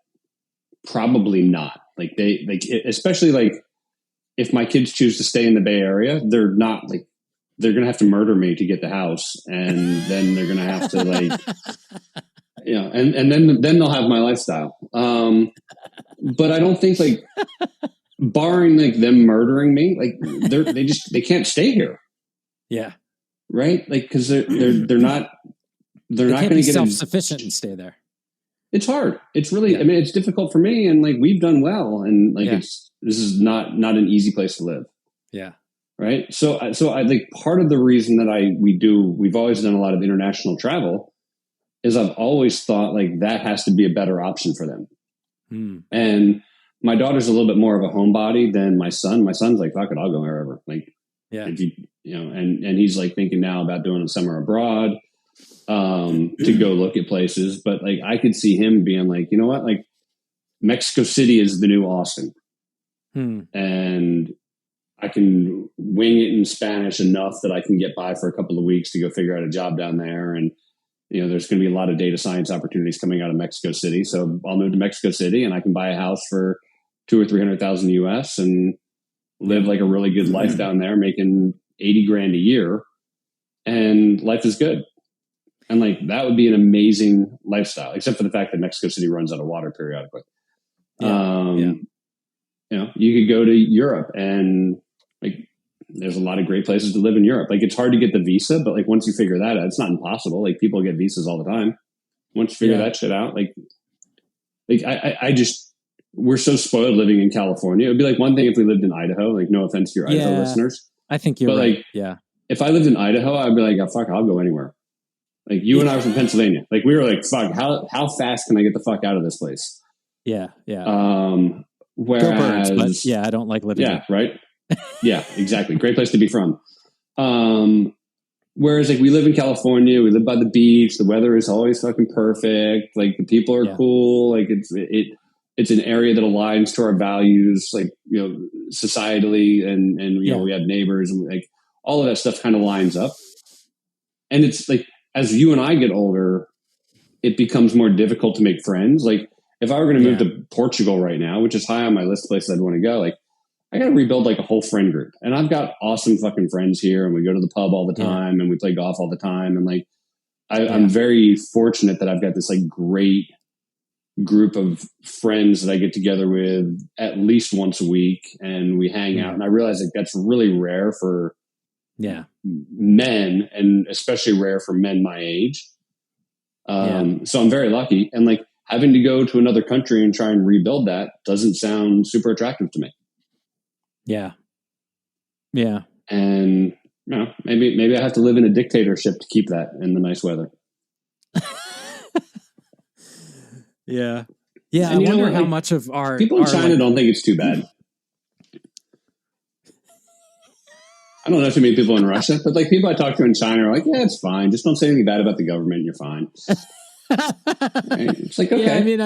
Probably not. Like especially like if my kids choose to stay in the Bay Area, they're not like, they're going to have to murder me to get the house. And then they're going to have to like, and then they'll have my lifestyle. But I don't think like, barring like them murdering me, like they can't stay here. Yeah. Right. Like, cause they're not going to get self-sufficient and stay there. It's hard. It's really, I mean, it's difficult for me, and like we've done well, and like this is not an easy place to live. Yeah. Right. So I think part of the reason that we've always done a lot of international travel is I've always thought like that has to be a better option for them. And my daughter's a little bit more of a homebody than my son. My son's like, fuck it, I'll go wherever. Like, if and he's like thinking now about doing a summer abroad. To go look at places, but like I could see him being like, you know what, like Mexico City is the new Austin, and I can wing it in Spanish enough that I can get by for a couple of weeks to go figure out a job down there. And there's going to be a lot of data science opportunities coming out of Mexico City, so I'll move to Mexico City and I can buy a house for $200,000 or $300,000 US and live like a really good life down there, making $80,000 a year, and life is good. And like, that would be an amazing lifestyle, except for the fact that Mexico City runs out of water periodically. You could go to Europe, and like, there's a lot of great places to live in Europe. Like, it's hard to get the visa, but like, once you figure that out, it's not impossible. Like, people get visas all the time. Once you figure that shit out, like we're so spoiled living in California. It would be like one thing if we lived in Idaho, like, no offense to your Idaho listeners. I think you're right. Like, if I lived in Idaho, I'd be like, oh, fuck, I'll go anywhere. Like, you and I were from Pennsylvania. Like, we were like, fuck, how fast can I get the fuck out of this place? Yeah. Yeah. Whereas, go Birds, but I don't like living here. Right. Yeah, exactly. Great place to be from. Whereas like we live in California, we live by the beach. The weather is always fucking perfect. Like the people are cool. Like it's an area that aligns to our values, like, you know, societally, and you know, we have neighbors, and like all of that stuff kind of lines up. And it's like, as you and I get older, it becomes more difficult to make friends. Like if I were going to move to Portugal right now, which is high on my list of places I'd want to go, like I got to rebuild like a whole friend group. And I've got awesome fucking friends here, and we go to the pub all the time, and we play golf all the time. And like, I'm very fortunate that I've got this like great group of friends that I get together with at least once a week, and we hang out. And I realize that that's really rare for men, and especially rare for men my age. So I'm very lucky. And like having to go to another country and try and rebuild that doesn't sound super attractive to me. Yeah. Yeah. And you know, maybe I have to live in a dictatorship to keep that in the nice weather. Yeah. Yeah. And I wonder how much of our people in China don't think it's too bad. I don't know too many people in Russia, but like people I talk to in China are like, yeah, it's fine. Just don't say anything bad about the government. And you're fine. Right? It's like, okay. Yeah, I mean,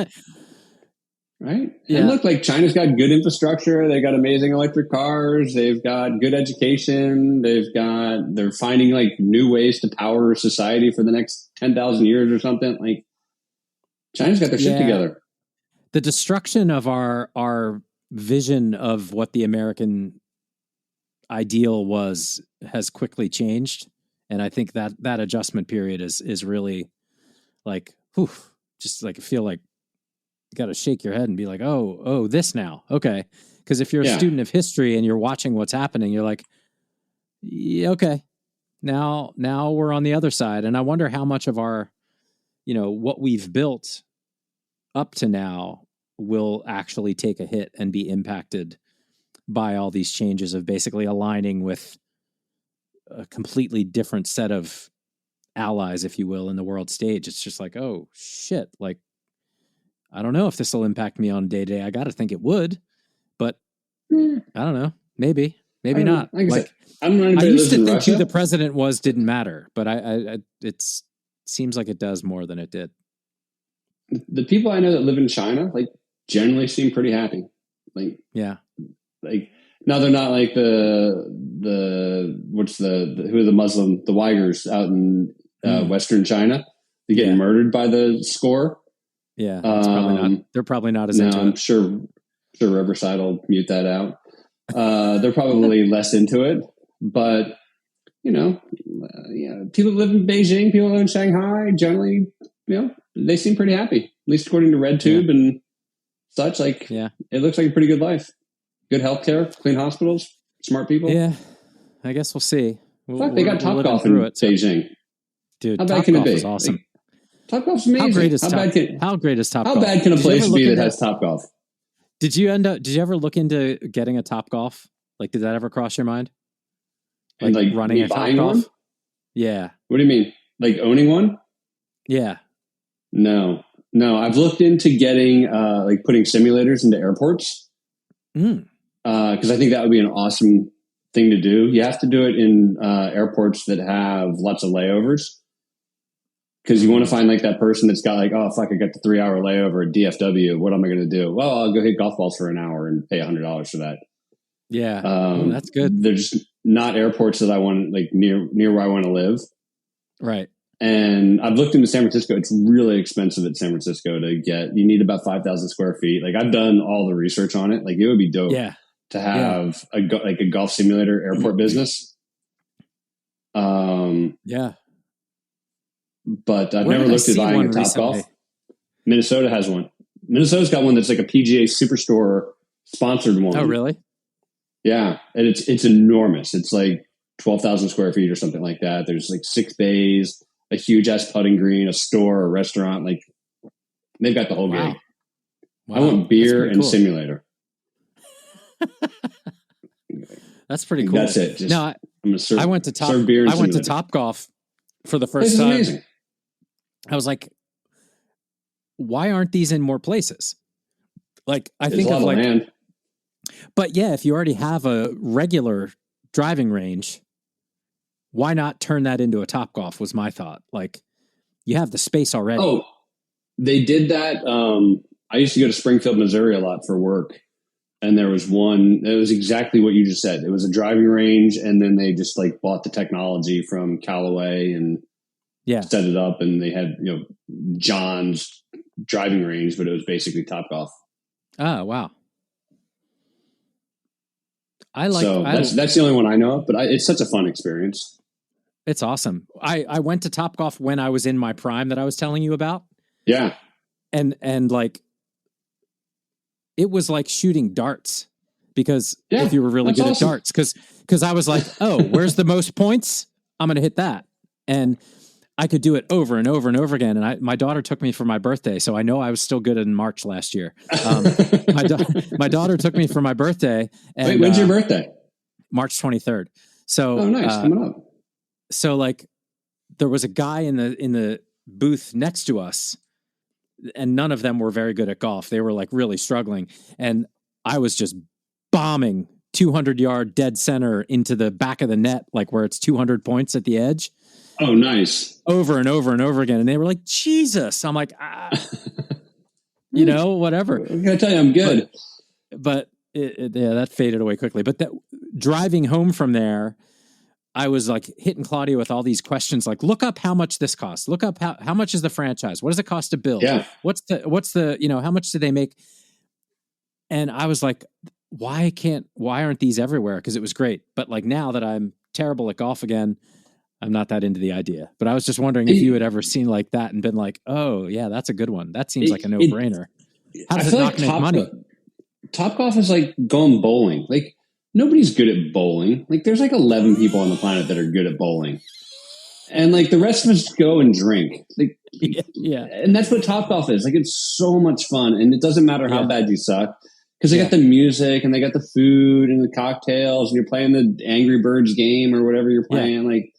right. Yeah. And look, like China's got good infrastructure. They've got amazing electric cars. They've got good education. They're finding like new ways to power society for the next 10,000 years or something. Like China's got their shit together. The destruction of our vision of what the American ideal was has quickly changed. And I think that adjustment period is really like, whew, just like, I feel like you got to shake your head and be like, oh, this now. Okay. Because if you're a student of history and you're watching what's happening, you're like, yeah, okay, now we're on the other side. And I wonder how much of our, you know, what we've built up to now will actually take a hit and be impacted by all these changes of basically aligning with a completely different set of allies, if you will, in the world stage. It's just like, oh shit. Like, I don't know if this will impact me on day to day. I got to think it would, but I don't know. Maybe not. Like I used to think who the president didn't matter, but it seems like it does more than it did. The people I know that live in China, like generally seem pretty happy. Like, like now they're not like the who are the Muslim, the Uyghurs out in Western China. They're getting murdered by the score. Yeah, they're probably not as into it. I'm sure Riverside will mute that out. They're probably less into it, but you know, people live in Beijing, people live in Shanghai. Generally, you know, they seem pretty happy, at least according to RedTube and such. Like, it looks like a pretty good life, good healthcare, clean hospitals, smart people. Yeah, I guess we'll see. They got Topgolf in Beijing, dude. How bad can it be? Is awesome. Like, Topgolf's amazing. How great is Topgolf? How bad can a place be that has Topgolf? Did you ever look into getting a Topgolf? Like, did that ever cross your mind? Like running a Topgolf? Yeah. What do you mean? Like owning one? Yeah. No. I've looked into getting like putting simulators into airports because I think that would be an awesome thing to do. You have to do it in airports that have lots of layovers. Because you want to find like that person that's got like, oh, fuck, I got the 3-hour layover at DFW. What am I going to do? Well, I'll go hit golf balls for an hour and pay $100 for that. Yeah. That's good. They're just not airports that I want, like near where I want to live. Right. And I've looked into San Francisco. It's really expensive at San Francisco to get. You need about 5,000 square feet. Like I've done all the research on it. Like it would be dope to have a golf simulator airport business. Yeah. But I've never looked at buying a Topgolf. Minnesota has one. Minnesota's got one that's like a PGA Superstore sponsored one. Oh, really? Yeah, and it's enormous. It's like 12,000 square feet or something like that. There's like 6 bays, a huge ass putting green, a store, a restaurant. Like they've got the whole gig. Wow. I want beer and simulator. That's pretty cool. That's it. Just, no, I went to Topgolf for the first time. Amazing. I was like, why aren't these in more places? Like, I think of like, land. But yeah, if you already have a regular driving range, why not turn that into a Topgolf was my thought. Like you have the space already. Oh, they did that. I used to go to Springfield, Missouri a lot for work. And there was one, it was exactly what you just said. It was a driving range. And then they just like bought the technology from Callaway and set it up. And they had, John's driving range, but it was basically Topgolf. Oh, wow. That's the only one I know of, but it's such a fun experience. It's awesome. I went to Topgolf when I was in my prime that I was telling you about. Yeah. And like, it was like shooting darts because if you were really good at darts, because I was like, oh, where's the most points? I'm going to hit that. And I could do it over and over and over again. And my daughter took me for my birthday. So I know I was still good in March last year. My daughter took me for my birthday. And, wait, when's your birthday? March 23rd. So, oh, nice. Coming up. So like there was a guy in the booth next to us, and none of them were very good at golf. They were like really struggling. And I was just bombing 200-yard dead center into the back of the net, like where it's 200 points at the edge. Oh, nice. Over and over and over again. And they were like, Jesus. I'm like, whatever. I gotta tell you, I'm good. But that faded away quickly. But driving home from there, I was like hitting Claudia with all these questions, like look up how much this costs. Look up how much is the franchise? What does it cost to build? Yeah. What's the, how much do they make? And I was like, why aren't these everywhere? Because it was great. But like now that I'm terrible at golf again, I'm not that into the idea. But I was just wondering if you had ever seen like that and been like, oh yeah, that's a good one. That seems like a no brainer. How does it not make money? Topgolf is like going bowling. Like, nobody's good at bowling. Like there's like 11 people on the planet that are good at bowling. And like the rest of us go and drink. Like, yeah. And that's what Topgolf is. Like it's so much fun. And it doesn't matter how bad you suck. Because they got the music and they got the food and the cocktails and you're playing the Angry Birds game or whatever you're playing.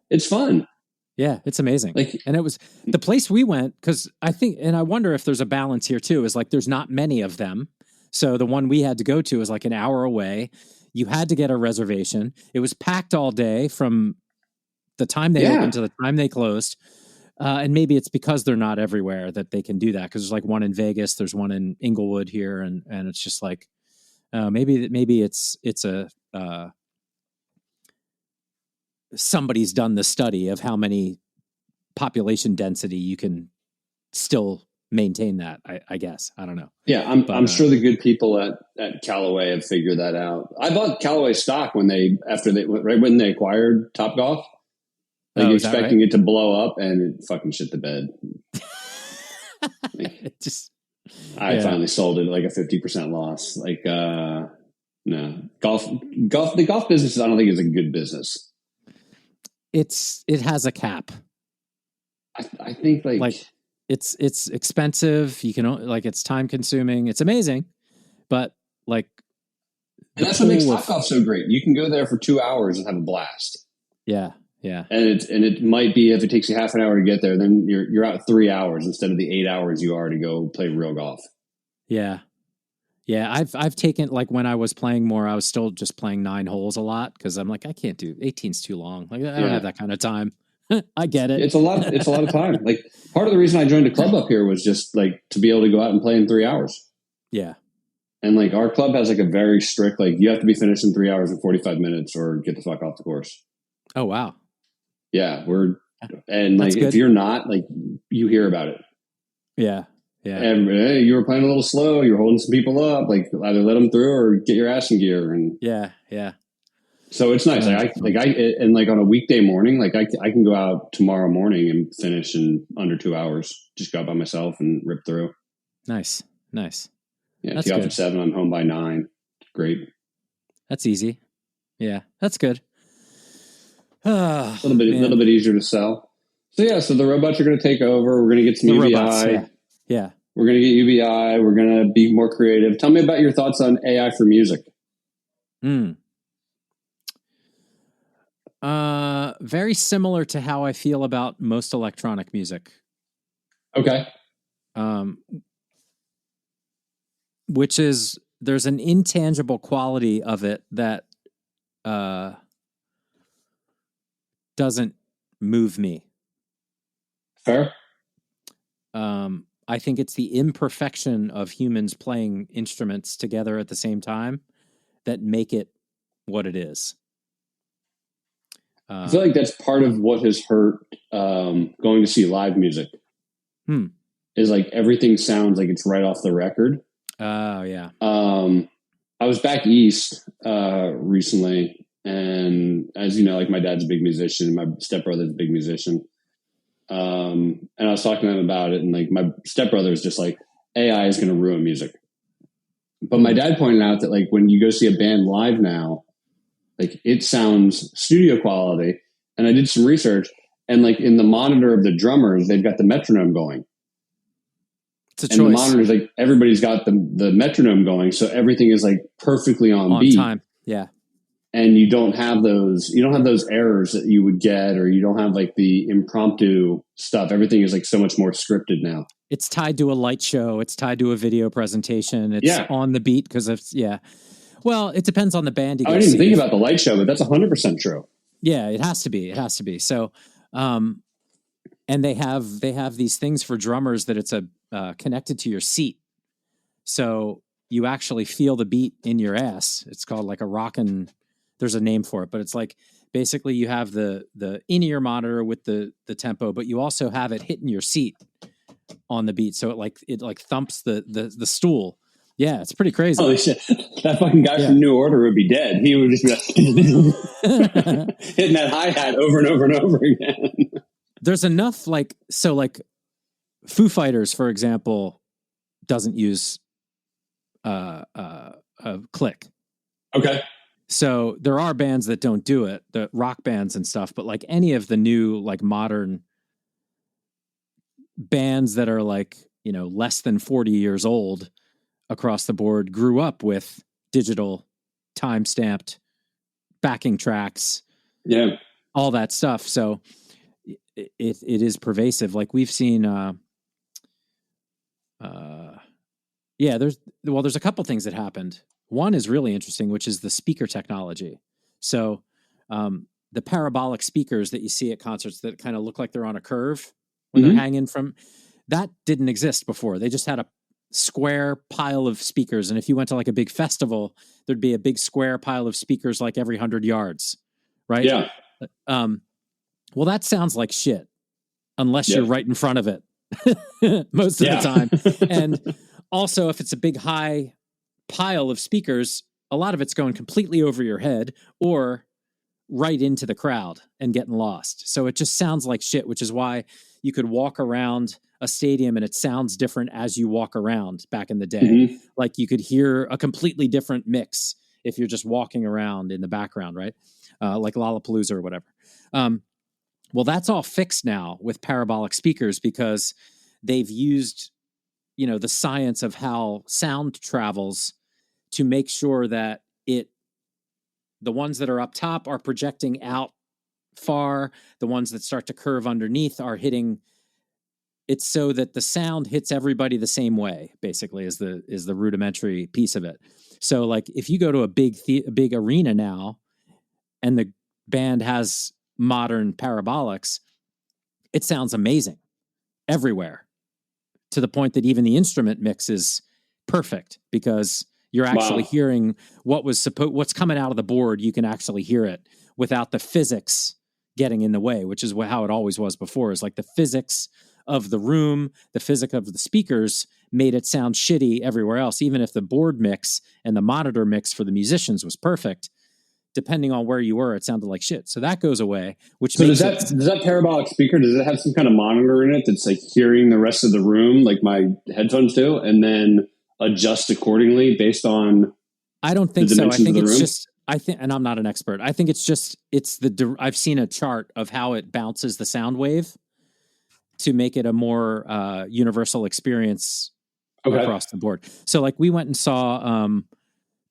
It's fun. Yeah, it's amazing. And it was the place we went, because I think, and I wonder if there's a balance here too, is like there's not many of them. So the one we had to go to is like an hour away. You had to get a reservation. It was packed all day from the time they opened to the time they closed. And maybe it's because they're not everywhere that they can do that. Because there's like one in Vegas, there's one in Inglewood here, and it's just like maybe it's a somebody's done the study of how many population density you can still maintain that. I guess I don't know. Yeah, I'm sure the good people at Callaway have figured that out. I bought Callaway stock when they acquired Topgolf. Like expecting it to blow up, and it fucking shit the bed. I finally sold it at like a 50% loss. Like, no, the golf business, I don't think is a good business. It has a cap. I think like it's expensive. You can it's time consuming. It's amazing, but like, and that's what makes Topgolf so great. You can go there for 2 hours and have a blast. Yeah. Yeah. And it might be, if it takes you half an hour to get there, then you're out 3 hours instead of the 8 hours you are to go play real golf. Yeah. Yeah. I've taken, like when I was playing more, I was still just playing 9 holes a lot because I'm like, I can't do 18's too long. Like I don't have that kind of time. I get it. It's a lot of time. Like part of the reason I joined a club up here was just like to be able to go out and play in 3 hours. Yeah. And like our club has like a very strict, like you have to be finished in 3 hours and 45 minutes or get the fuck off the course. Oh, wow. Yeah, if you're not, like, you hear about it. Yeah, yeah. And you were playing a little slow. You're holding some people up. Like, either let them through or get your ass in gear. And yeah. So it's nice. And on a weekday morning, like I can go out tomorrow morning and finish in under 2 hours. Just go out by myself and rip through. Nice. Yeah, tee off at 7. I'm home by 9. Great. That's easy. Yeah, that's good. A little bit easier to sell. So the robots are going to take over. We're going to get some UBI. Robots, yeah. We're going to get UBI. We're going to be more creative. Tell me about your thoughts on AI for music. Very similar to how I feel about most electronic music. Okay. Which is there's an intangible quality of it that doesn't move me. Fair. I think it's the imperfection of humans playing instruments together at the same time that make it what it is. I feel like that's part of what has hurt going to see live music. Is like everything sounds like it's right off the record. Oh, yeah. I was back east recently, and as you know, like my dad's a big musician, my stepbrother's a big musician. And I was talking to them about it, and like my stepbrother is just like, AI is going to ruin music. But my dad pointed out that like when you go see a band live now, like it sounds studio quality. And I did some research, and like in the monitor of the drummers, they've got the metronome going. It's a and choice. The monitors, like everybody's got the metronome going, so everything is like perfectly on beat. Time. Yeah. And you don't have those errors that you would get, or you don't have like the impromptu stuff. Everything is like so much more scripted now. It's tied to a light show. It's tied to a video presentation. It's on the beat because of, Well, it depends on the band. I didn't even think about the light show, but that's 100% true. Yeah, it has to be. It has to be. So, and they have these things for drummers that it's connected to your seat. So you actually feel the beat in your ass. It's called like a rockin'. There's a name for it, but it's like basically you have the in-ear monitor with the tempo, but you also have it hitting your seat on the beat. So it thumps the stool. Yeah, it's pretty crazy. Holy shit. That fucking guy from New Order would be dead. He would just be like hitting that hi-hat over and over and over again. There's enough like Foo Fighters, for example, doesn't use a click. Okay. So there are bands that don't do it, the rock bands and stuff, but like any of the new like modern bands that are like, less than 40 years old across the board grew up with digital time-stamped backing tracks. Yeah. All that stuff. So it is pervasive. Like we've seen there's a couple things that happened. One is really interesting, which is the speaker technology. So the parabolic speakers that you see at concerts that kind of look like they're on a curve when they're hanging from, that didn't exist before. They just had a square pile of speakers. And if you went to like a big festival, there'd be a big square pile of speakers like every 100 yards. Right. Yeah. Well, that sounds like shit unless you're right in front of it most of the time. And also if it's a big high pile of speakers, a lot of it's going completely over your head or right into the crowd and getting lost. So it just sounds like shit, which is why you could walk around a stadium and it sounds different as you walk around back in the day. Like you could hear a completely different mix if you're just walking around in the background, right? Like Lollapalooza or whatever. Well, that's all fixed now with parabolic speakers because they've used, the science of how sound travels to make sure that the ones that are up top are projecting out far. The ones that start to curve underneath are hitting. It's so that the sound hits everybody the same way, basically, is the rudimentary piece of it. So like if you go to a big arena now and the band has modern parabolics, it sounds amazing everywhere to the point that even the instrument mix is perfect because you're actually hearing what's coming out of the board. You can actually hear it without the physics getting in the way, which is how it always was before, is like the physics of the room, the physics of the speakers made it sound shitty everywhere else. Even if the board mix and the monitor mix for the musicians was perfect, depending on where you were, it sounded like shit. So that goes away, which does that parabolic speaker, does it have some kind of monitor in it that's like hearing the rest of the room like my headphones do, and then adjust accordingly based on? I don't think so. I think it's just, and I'm not an expert. I think I've seen a chart of how it bounces the sound wave to make it a more universal experience across the board. So like we went and saw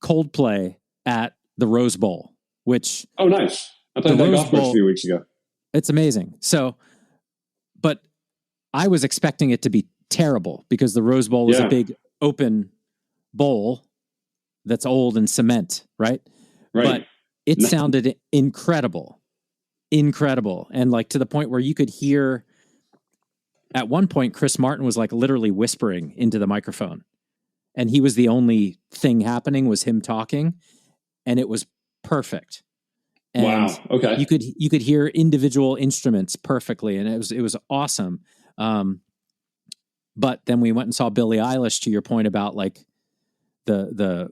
Coldplay at the Rose Bowl, which... Oh, nice. I played that golf course a few weeks ago. It's amazing. So, but I was expecting it to be terrible because the Rose Bowl is a big open bowl that's old and cement, right? Right. But it sounded incredible. And like to the point where you could hear at one point, Chris Martin was like literally whispering into the microphone, and he was the only thing happening was him talking, and it was perfect. And wow. Okay. You could hear individual instruments perfectly, and it was awesome. But then we went and saw Billie Eilish, to your point about like the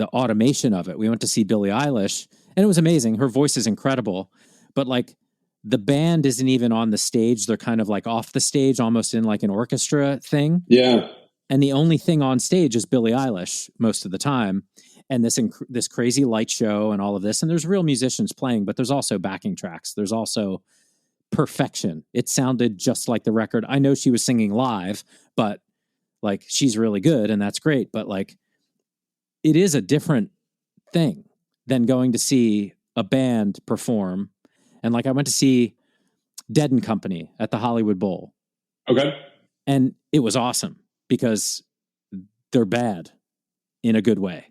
automation of it. We went to see Billie Eilish, and it was amazing. Her voice is incredible, but like the band isn't even on the stage. They're kind of like off the stage, almost in like an orchestra thing. Yeah. And the only thing on stage is Billie Eilish most of the time. And this crazy light show and all of this. And there's real musicians playing, but there's also backing tracks. There's also perfection. It sounded just like the record. I know she was singing live, but like she's really good and that's great. But like it is a different thing than going to see a band perform. And like I went to see Dead and Company at the Hollywood Bowl. Okay. And it was awesome because they're bad in a good way.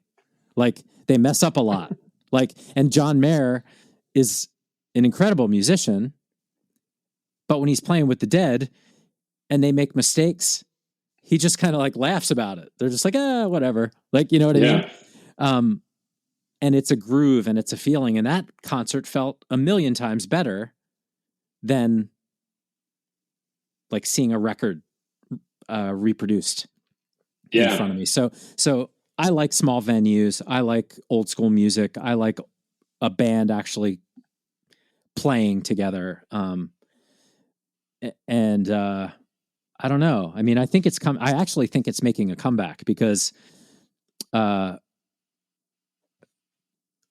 Like they mess up a lot. Like, and John Mayer is an incredible musician, but when he's playing with the Dead and they make mistakes, he just kind of like laughs about it. They're just like, whatever. Like, you know what I mean? And it's a groove and it's a feeling. And that concert felt a million times better than like seeing a record reproduced in front of me. So I like small venues. I like old school music. I like a band actually playing together. And I don't know. I mean, I think I actually think it's making a comeback because,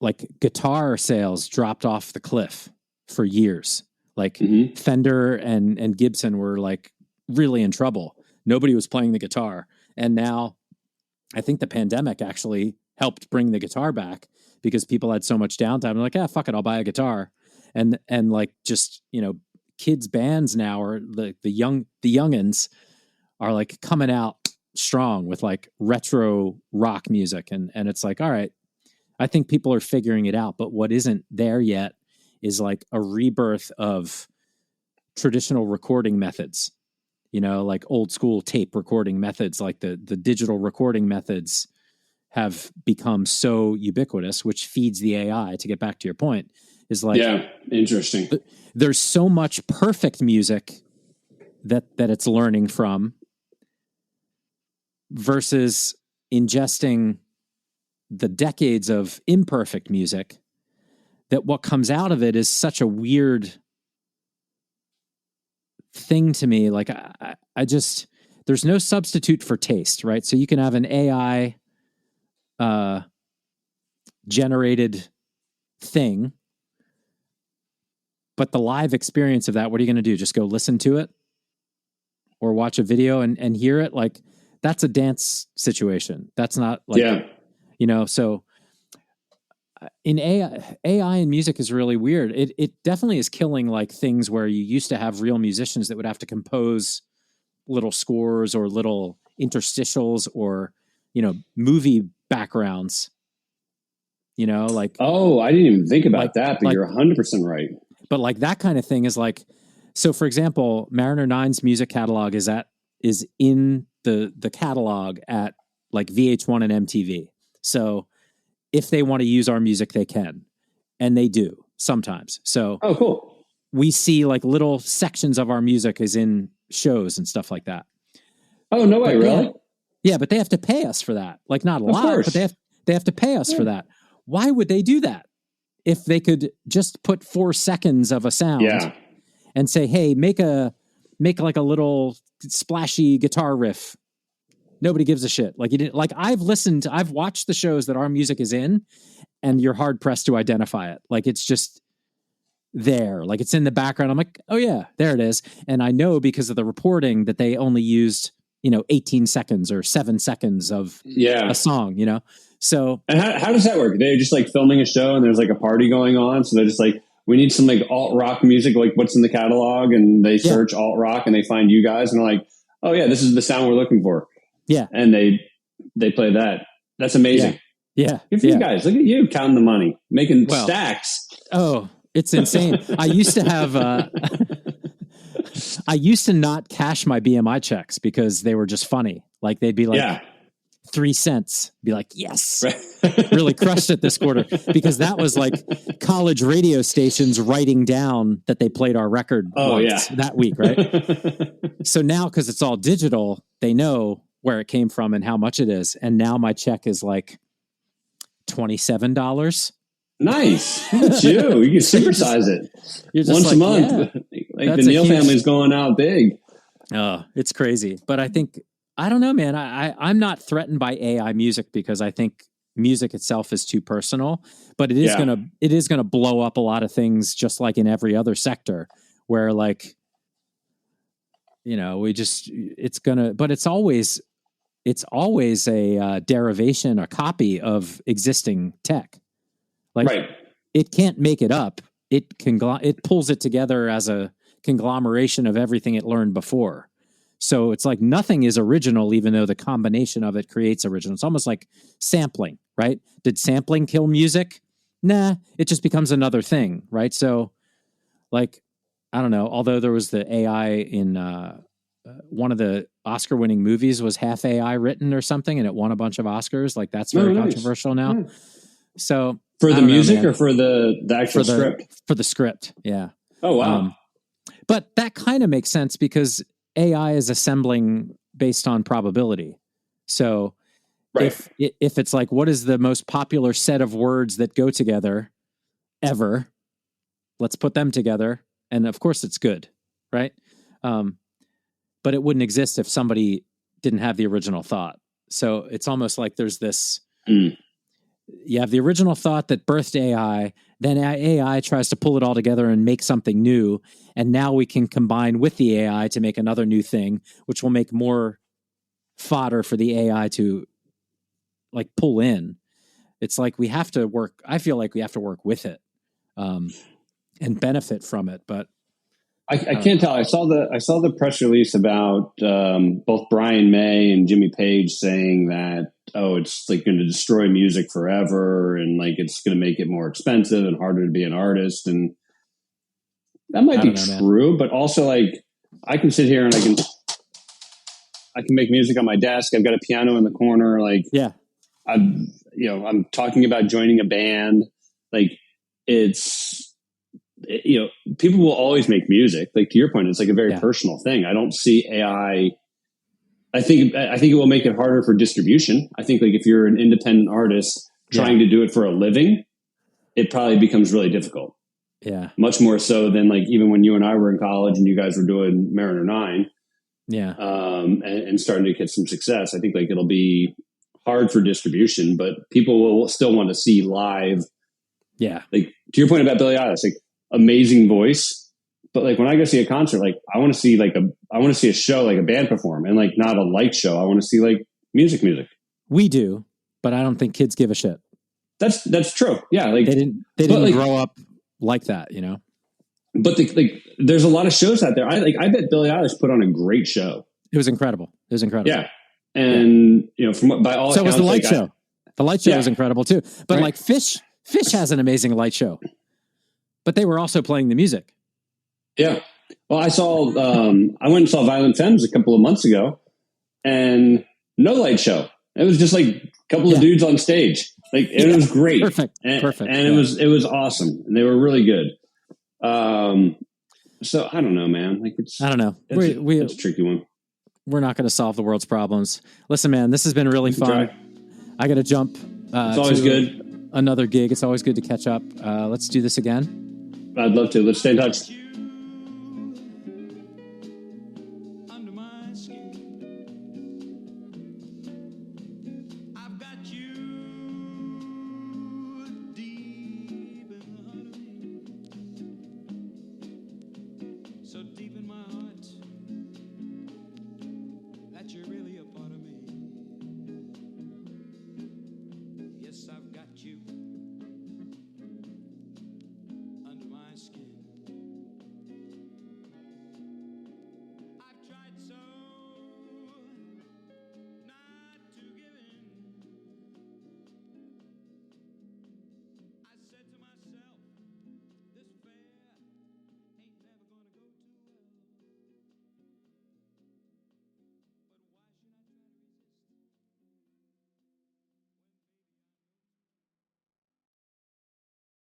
like guitar sales dropped off the cliff for years. Like Fender and Gibson were like really in trouble. Nobody was playing the guitar. And now I think the pandemic actually helped bring the guitar back because people had so much downtime. They're like, fuck it, I'll buy a guitar. And like just, you know, kids bands now are the youngins are like coming out strong with like retro rock music. And it's like, all right, I think people are figuring it out, but what isn't there yet is like a rebirth of traditional recording methods, you know, like old school tape recording methods, like the digital recording methods have become so ubiquitous, which feeds the AI, to get back to your point, is like, yeah, interesting. There's so much perfect music that it's learning from versus ingesting the decades of imperfect music, that what comes out of it is such a weird thing to me. Like I just, there's no substitute for taste, right? So you can have an AI generated thing, but the live experience of that, what are you going to do? Just go listen to it or watch a video and hear it? Like that's a dance situation. That's not like, you know, so in AI and music is really weird. It definitely is killing like things where you used to have real musicians that would have to compose little scores or little interstitials or, you know, movie backgrounds, you know, like, oh, I didn't even think about like, that, but like, you're 100% right. But like that kind of thing is like, so for example, Mariner 9's music catalog is in the catalog at like VH1 and MTV. So if they want to use our music, they can, and they do sometimes. So, oh, cool. We see like little sections of our music is in shows and stuff like that. Oh, no way, really? Yeah, but they have to pay us for that. Like not a lot, but they have to pay us for that. Why would they do that? If they could just put 4 seconds of a sound and say, hey, make like a little splashy guitar riff. Nobody gives a shit. Like you didn't, like I've watched the shows that our music is in, and you're hard pressed to identify it. Like it's just there, like it's in the background. I'm like, oh yeah, there it is. And I know because of the reporting that they only used, you know, 18 seconds or 7 seconds of a song, you know? So, and how does that work? They're just like filming a show and there's like a party going on. So they're just like, we need some like alt rock music, like what's in the catalog. And they search alt rock and they find you guys and they're like, oh yeah, this is the sound we're looking for. Yeah. And they play that. That's amazing. Yeah. Good for you guys. Look at you counting the money, making stacks. Oh, it's insane. I used to have, I used to not cash my BMI checks because they were just funny. Like they'd be like 3 cents, be like, yes, really crushed it this quarter, because that was like college radio stations writing down that they played our record that week. Right. So now, cause it's all digital, they know where it came from and how much it is. And now my check is like $27. Nice. Look at you. You can supersize it. You're just once a month. Like the Neal family's going out big. Oh, it's crazy. But I think, I don't know, man. I'm not threatened by AI music because I think music itself is too personal, but it is gonna blow up a lot of things, just like in every other sector where, like, you know, but it's always a derivation, a copy of existing tech. Like, it can't make it up. It pulls it together as a conglomeration of everything it learned before. So it's like nothing is original, even though the combination of it creates original. It's almost like sampling, right? Did sampling kill music? Nah, it just becomes another thing, right? So, like, I don't know. Although there was the AI in one of the Oscar-winning movies was half AI written or something, and it won a bunch of Oscars. Like, that's very controversial now. Yeah. So for the music or for the actual script? For the script, yeah. Oh, wow. But that kind of makes sense because AI is assembling based on probability. So if it's like, what is the most popular set of words that go together ever? Let's put them together. And of course it's good, right? But it wouldn't exist if somebody didn't have the original thought. So it's almost like there's this, you have the original thought that birthed AI, then AI tries to pull it all together and make something new. And now we can combine with the AI to make another new thing, which will make more fodder for the AI to, like, pull in. It's like we have to work. I feel like we have to work with it and benefit from it. But I can't tell. I saw the press release about both Brian May and Jimmy Page saying that, it's like going to destroy music forever, and like it's going to make it more expensive and harder to be an artist. And that might be true, but also, like, I can sit here and I can make music on my desk. I've got a piano in the corner. Like, I'm talking about joining a band. Like, it's, people will always make music. Like, to your point, it's like a very personal thing. I don't see AI. I think it will make it harder for distribution. I think, like, if you're an independent artist trying to do it for a living, it probably becomes really difficult. Yeah. Much more so than, like, even when you and I were in college and you guys were doing Mariner 9. Yeah. And starting to get some success. I think, like, it'll be hard for distribution, but people will still want to see live. Yeah. Like, to your point about Billie Eilish, like, amazing voice. But, like, when I go see a concert, like, I want to see a show, like a band perform, and, like, not a light show. I want to see, like, music. We do, but I don't think kids give a shit. That's true. Yeah. Like, they didn't grow up like that, you know? But there's a lot of shows out there. I bet Billie Eilish put on a great show. It was incredible. Yeah. And, from by all accounts, was the light show. The light show was incredible too. But like Fish has an amazing light show, but they were also playing the music. Yeah. Well, I went and saw Violent Femmes a couple of months ago, and no light show. It was just like a couple of dudes on stage. Like, it was great. Perfect. And it was awesome. And they were really good. So I don't know, man. Like, I don't know. It's a tricky one. We're not going to solve the world's problems. Listen, man, this has been really fun. I got to jump. It's always good. Another gig. It's always good to catch up. Let's do this again. I'd love to. Let's stay in touch. So deep